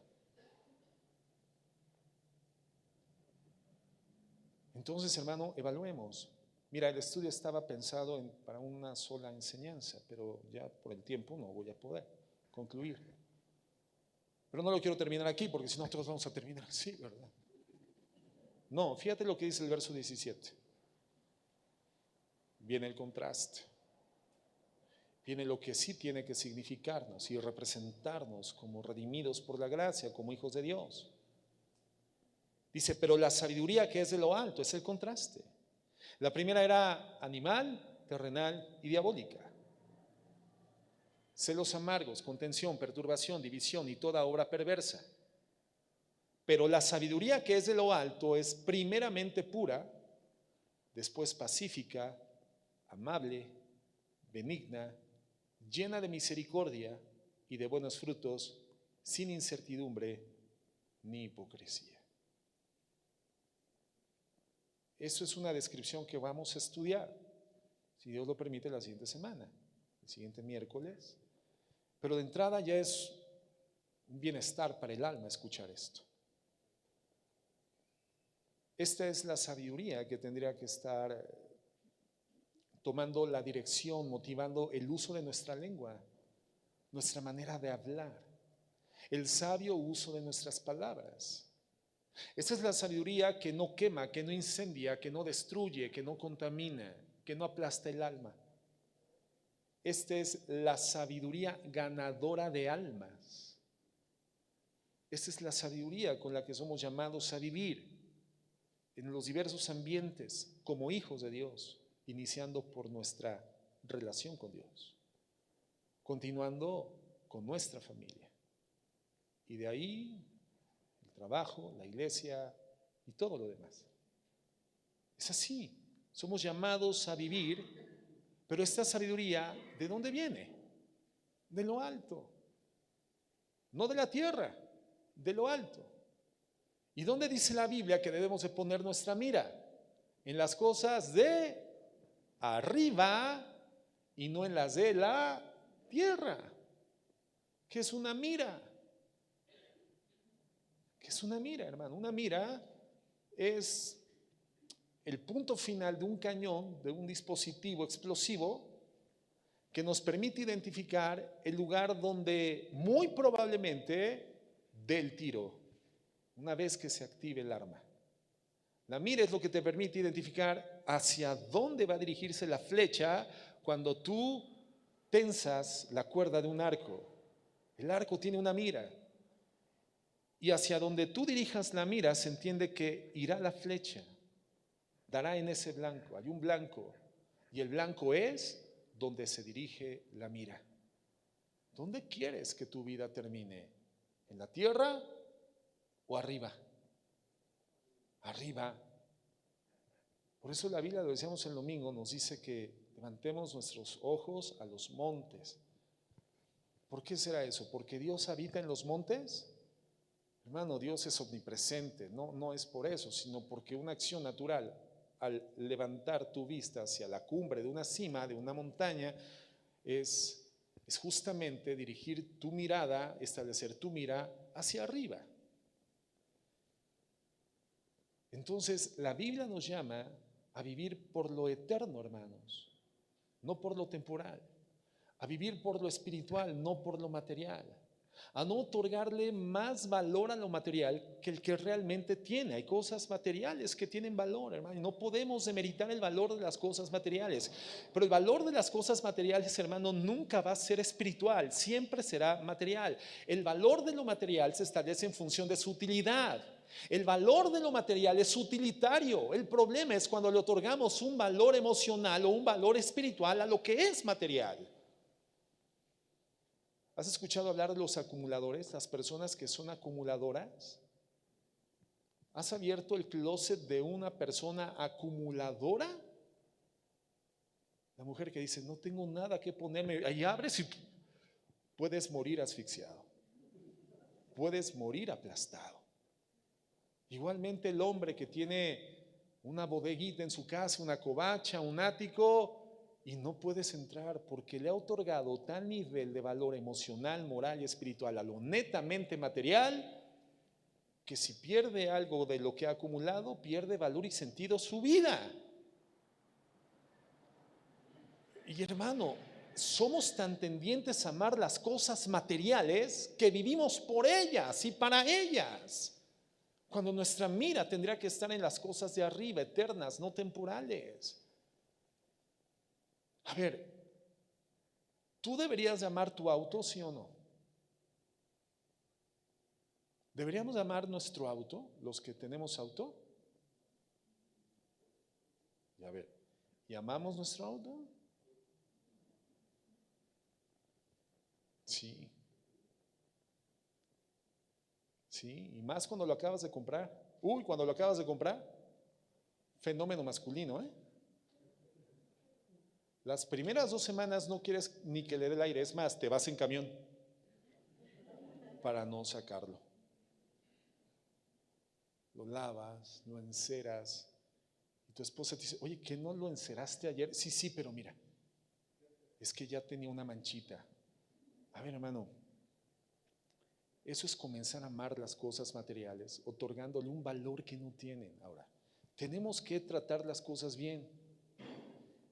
Entonces, hermano, evaluemos. Mira, el estudio estaba pensado para una sola enseñanza, pero ya por el tiempo no voy a poder concluir. Pero no lo quiero terminar aquí, porque si no, todos vamos a terminar así, ¿verdad? No, fíjate lo que dice el verso 17. Viene el contraste. Viene lo que sí tiene que significarnos y representarnos como redimidos por la gracia, como hijos de Dios. Dice, pero la sabiduría que es de lo alto es el contraste. La primera era animal, terrenal y diabólica. Celos amargos, contención, perturbación, división y toda obra perversa. Pero la sabiduría que es de lo alto es primeramente pura, después pacífica, amable, benigna, llena de misericordia y de buenos frutos, sin incertidumbre ni hipocresía. Eso es una descripción que vamos a estudiar, si Dios lo permite, la siguiente semana, el siguiente miércoles. Pero de entrada ya es un bienestar para el alma escuchar esto. Esta es la sabiduría que tendría que estar tomando la dirección, motivando el uso de nuestra lengua, nuestra manera de hablar, el sabio uso de nuestras palabras. Esta es la sabiduría que no quema, que no incendia, que no destruye, que no contamina, que no aplasta el alma. Esta es la sabiduría ganadora de almas. Esta es la sabiduría con la que somos llamados a vivir en los diversos ambientes como hijos de Dios, iniciando por nuestra relación con Dios, continuando con nuestra familia y de ahí el trabajo, la iglesia y todo lo demás. Es así, somos llamados a vivir, pero esta sabiduría, ¿de dónde viene? De lo alto, no de la tierra, de lo alto. ¿Y dónde dice la Biblia que debemos de poner nuestra mira? En las cosas de arriba y no en las de la tierra. ¿Qué es una mira? ¿Qué es una mira, hermano? Una mira es el punto final de un cañón, de un dispositivo explosivo que nos permite identificar el lugar donde muy probablemente dé el tiro, una vez que se active el arma. La mira es lo que te permite identificar hacia dónde va a dirigirse la flecha cuando tú tensas la cuerda de un arco. El arco tiene una mira. Y hacia donde tú dirijas la mira se entiende que irá la flecha, dará en ese blanco. Hay un blanco y el blanco es donde se dirige la mira. ¿Dónde quieres que tu vida termine? ¿En la tierra o arriba? Arriba. Por eso la Biblia, lo decíamos el domingo, nos dice que levantemos nuestros ojos a los montes. ¿Por qué será eso? ¿Porque Dios habita en los montes? Hermano, Dios es omnipresente, no es por eso, sino porque una acción natural, al levantar tu vista hacia la cumbre de una cima, de una montaña, es justamente dirigir tu mirada, establecer tu mira hacia arriba. Entonces, la Biblia nos llama a vivir por lo eterno, hermanos, no por lo temporal, a vivir por lo espiritual, no por lo material, a no otorgarle más valor a lo material que el que realmente tiene. Hay cosas materiales que tienen valor, hermano, y no podemos demeritar el valor de las cosas materiales, pero el valor de las cosas materiales, hermano, nunca va a ser espiritual, siempre será material. El valor de lo material se establece en función de su utilidad. El valor de lo material es utilitario. El problema es cuando le otorgamos un valor emocional o un valor espiritual a lo que es material. ¿Has escuchado hablar de los acumuladores, las personas que son acumuladoras? ¿Has abierto el closet de una persona acumuladora? La mujer que dice, no tengo nada que ponerme. Ahí abres y puedes morir asfixiado. Puedes morir aplastado. Igualmente el hombre que tiene una bodeguita en su casa, una covacha, un ático, y no puedes entrar porque le ha otorgado tal nivel de valor emocional, moral y espiritual a lo netamente material, que si pierde algo de lo que ha acumulado, pierde valor y sentido su vida. Y hermano, somos tan tendientes a amar las cosas materiales que vivimos por ellas y para ellas, cuando nuestra mira tendría que estar en las cosas de arriba, eternas, no temporales. A ver, ¿tú deberías de amar tu auto, sí o no? ¿Deberíamos de amar nuestro auto, los que tenemos auto? Y a ver, ¿y amamos nuestro auto? Sí. Sí, y más cuando lo acabas de comprar. Uy, cuando lo acabas de comprar, fenómeno masculino, ¿eh? Las primeras 2 semanas no quieres ni que le dé el aire, es más, te vas en camión para no sacarlo. Lo lavas, lo enceras, y tu esposa te dice, oye, ¿que no lo enceraste ayer? Sí, sí, pero mira, es que ya tenía una manchita. A ver, hermano, eso es comenzar a amar las cosas materiales, otorgándole un valor que no tienen. Ahora, tenemos que tratar las cosas bien.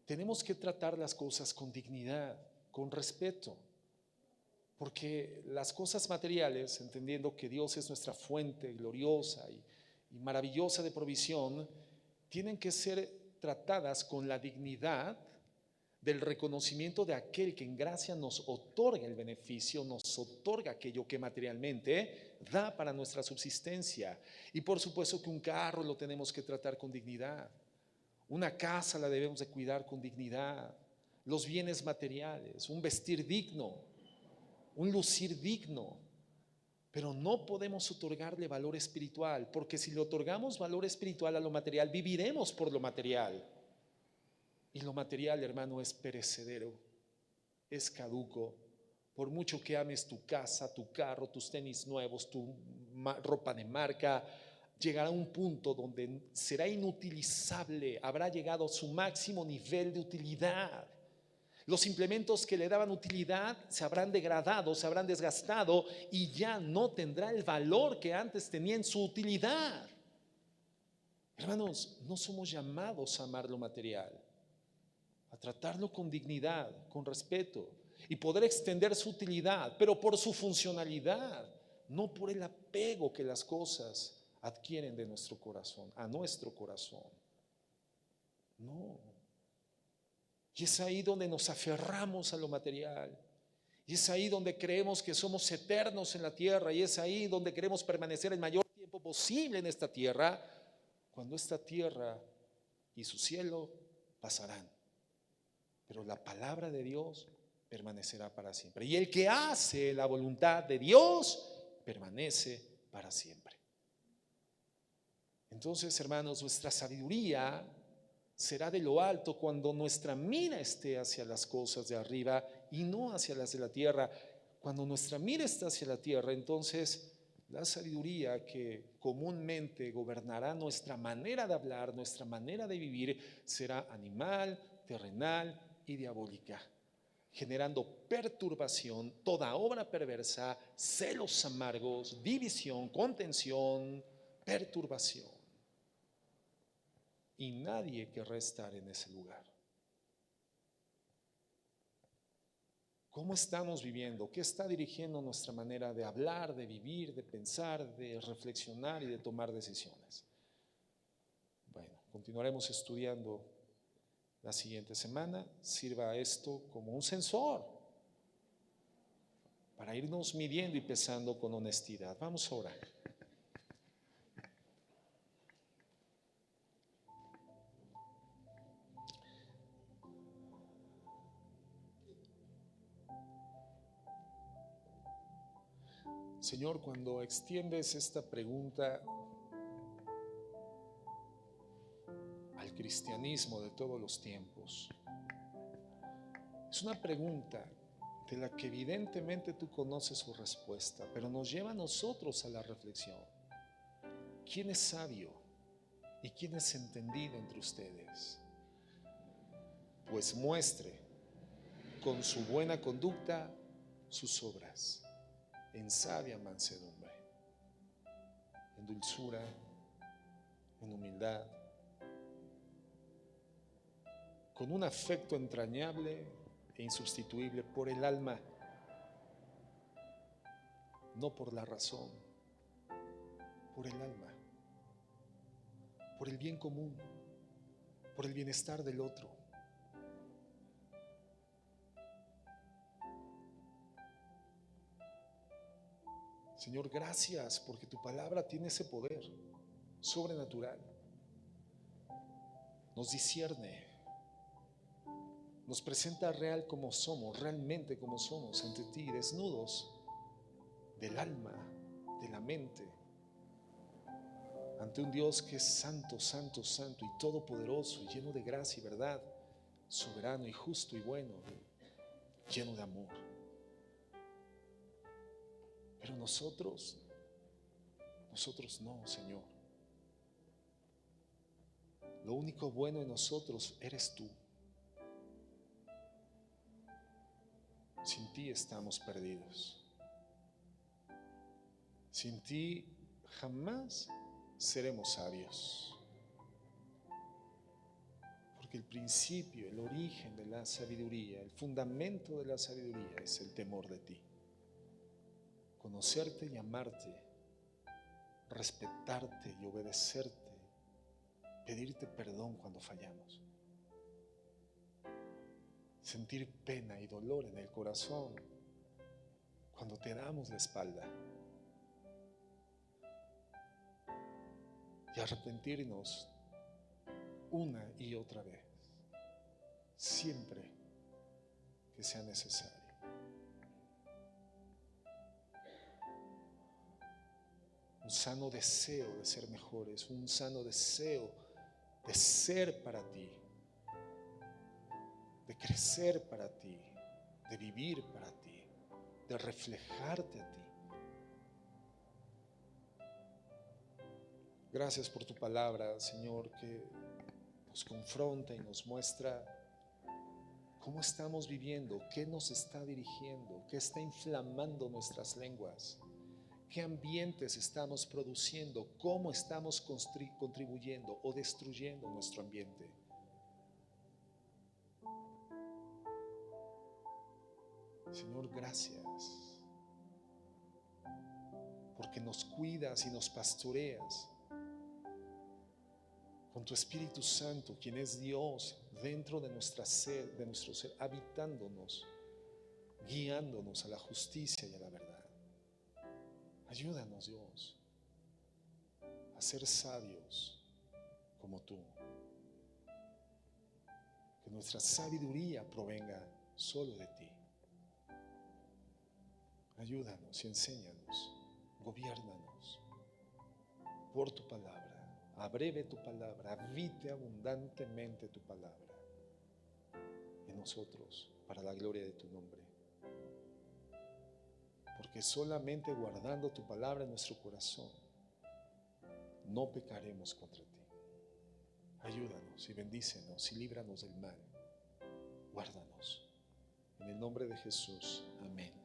Tenemos que tratar las cosas con dignidad, con respeto, porque las cosas materiales, entendiendo que Dios es nuestra fuente gloriosa y maravillosa de provisión, tienen que ser tratadas con la dignidad del reconocimiento de aquel que en gracia nos otorga el beneficio, nos otorga aquello que materialmente da para nuestra subsistencia. Y por supuesto que un carro lo tenemos que tratar con dignidad. Una casa la debemos de cuidar con dignidad, los bienes materiales, un vestir digno, un lucir digno, pero no podemos otorgarle valor espiritual, porque si le otorgamos valor espiritual a lo material, viviremos por lo material. Y lo material, hermano, es perecedero, es caduco. Por mucho que ames tu casa, tu carro, tus tenis nuevos, tu ropa de marca, llegará un punto donde será inutilizable, habrá llegado a su máximo nivel de utilidad. Los implementos que le daban utilidad se habrán degradado, se habrán desgastado y ya no tendrá el valor que antes tenía en su utilidad. Hermanos, no somos llamados a amar lo material, a tratarlo con dignidad, con respeto y poder extender su utilidad, pero por su funcionalidad, no por el apego que las cosas adquieren de nuestro corazón, a nuestro corazón. No. Y es ahí donde nos aferramos a lo material. Y es ahí donde creemos que somos eternos en la tierra. Y es ahí donde queremos permanecer el mayor tiempo posible en esta tierra, cuando esta tierra y su cielo pasarán. Pero la palabra de Dios permanecerá para siempre. Y el que hace la voluntad de Dios permanece para siempre. Entonces, hermanos, nuestra sabiduría será de lo alto cuando nuestra mira esté hacia las cosas de arriba y no hacia las de la tierra. Cuando nuestra mira está hacia la tierra, entonces la sabiduría que comúnmente gobernará nuestra manera de hablar, nuestra manera de vivir, será animal, terrenal y diabólica, generando perturbación, toda obra perversa, celos amargos, división, contención, perturbación. Y nadie querrá estar en ese lugar. ¿Cómo estamos viviendo? ¿Qué está dirigiendo nuestra manera de hablar, de vivir, de pensar, de reflexionar y de tomar decisiones? Bueno, continuaremos estudiando la siguiente semana. Sirva esto como un sensor para irnos midiendo y pesando con honestidad. Vamos a orar. Señor, cuando extiendes esta pregunta al cristianismo de todos los tiempos, es una pregunta de la que evidentemente tú conoces su respuesta, pero nos lleva a nosotros a la reflexión. ¿Quién es sabio y quién es entendido entre ustedes? Pues muestre con su buena conducta sus obras, en sabia mansedumbre, en dulzura, en humildad, con un afecto entrañable e insustituible por el alma, no por la razón, por el alma, por el bien común, por el bienestar del otro. Señor, gracias porque tu palabra tiene ese poder sobrenatural. Nos discierne, nos presenta real como somos, realmente como somos ante ti, desnudos del alma, de la mente, ante un Dios que es santo, santo, santo y todopoderoso, y lleno de gracia y verdad, soberano y justo y bueno, lleno de amor. Pero nosotros no, Señor. Lo único bueno en nosotros eres tú. Sin ti estamos perdidos. Sin ti jamás seremos sabios. Porque el principio, el origen de la sabiduría, el fundamento de la sabiduría es el temor de ti. Conocerte y amarte, respetarte y obedecerte, pedirte perdón cuando fallamos, sentir pena y dolor en el corazón cuando te damos la espalda y arrepentirnos una y otra vez, siempre que sea necesario. Un sano deseo de ser mejores, un sano deseo de ser para ti, de crecer para ti, de vivir para ti, de reflejarte a ti. Gracias por tu palabra, Señor, que nos confronta y nos muestra cómo estamos viviendo, qué nos está dirigiendo, qué está inflamando nuestras lenguas, qué ambientes estamos produciendo, cómo estamos contribuyendo o destruyendo nuestro ambiente. Señor, gracias, porque nos cuidas y nos pastoreas con tu Espíritu Santo, quien es Dios dentro de nuestro ser, habitándonos, guiándonos a la justicia y a la verdad. Ayúdanos, Dios, a ser sabios como tú. Que nuestra sabiduría provenga solo de ti. Ayúdanos y enséñanos, gobiérnanos por tu palabra. Abreve tu palabra, habite abundantemente tu palabra en nosotros para la gloria de tu nombre. Porque solamente guardando tu palabra en nuestro corazón no pecaremos contra ti. Ayúdanos y bendícenos y líbranos del mal. Guárdanos. En el nombre de Jesús. Amén.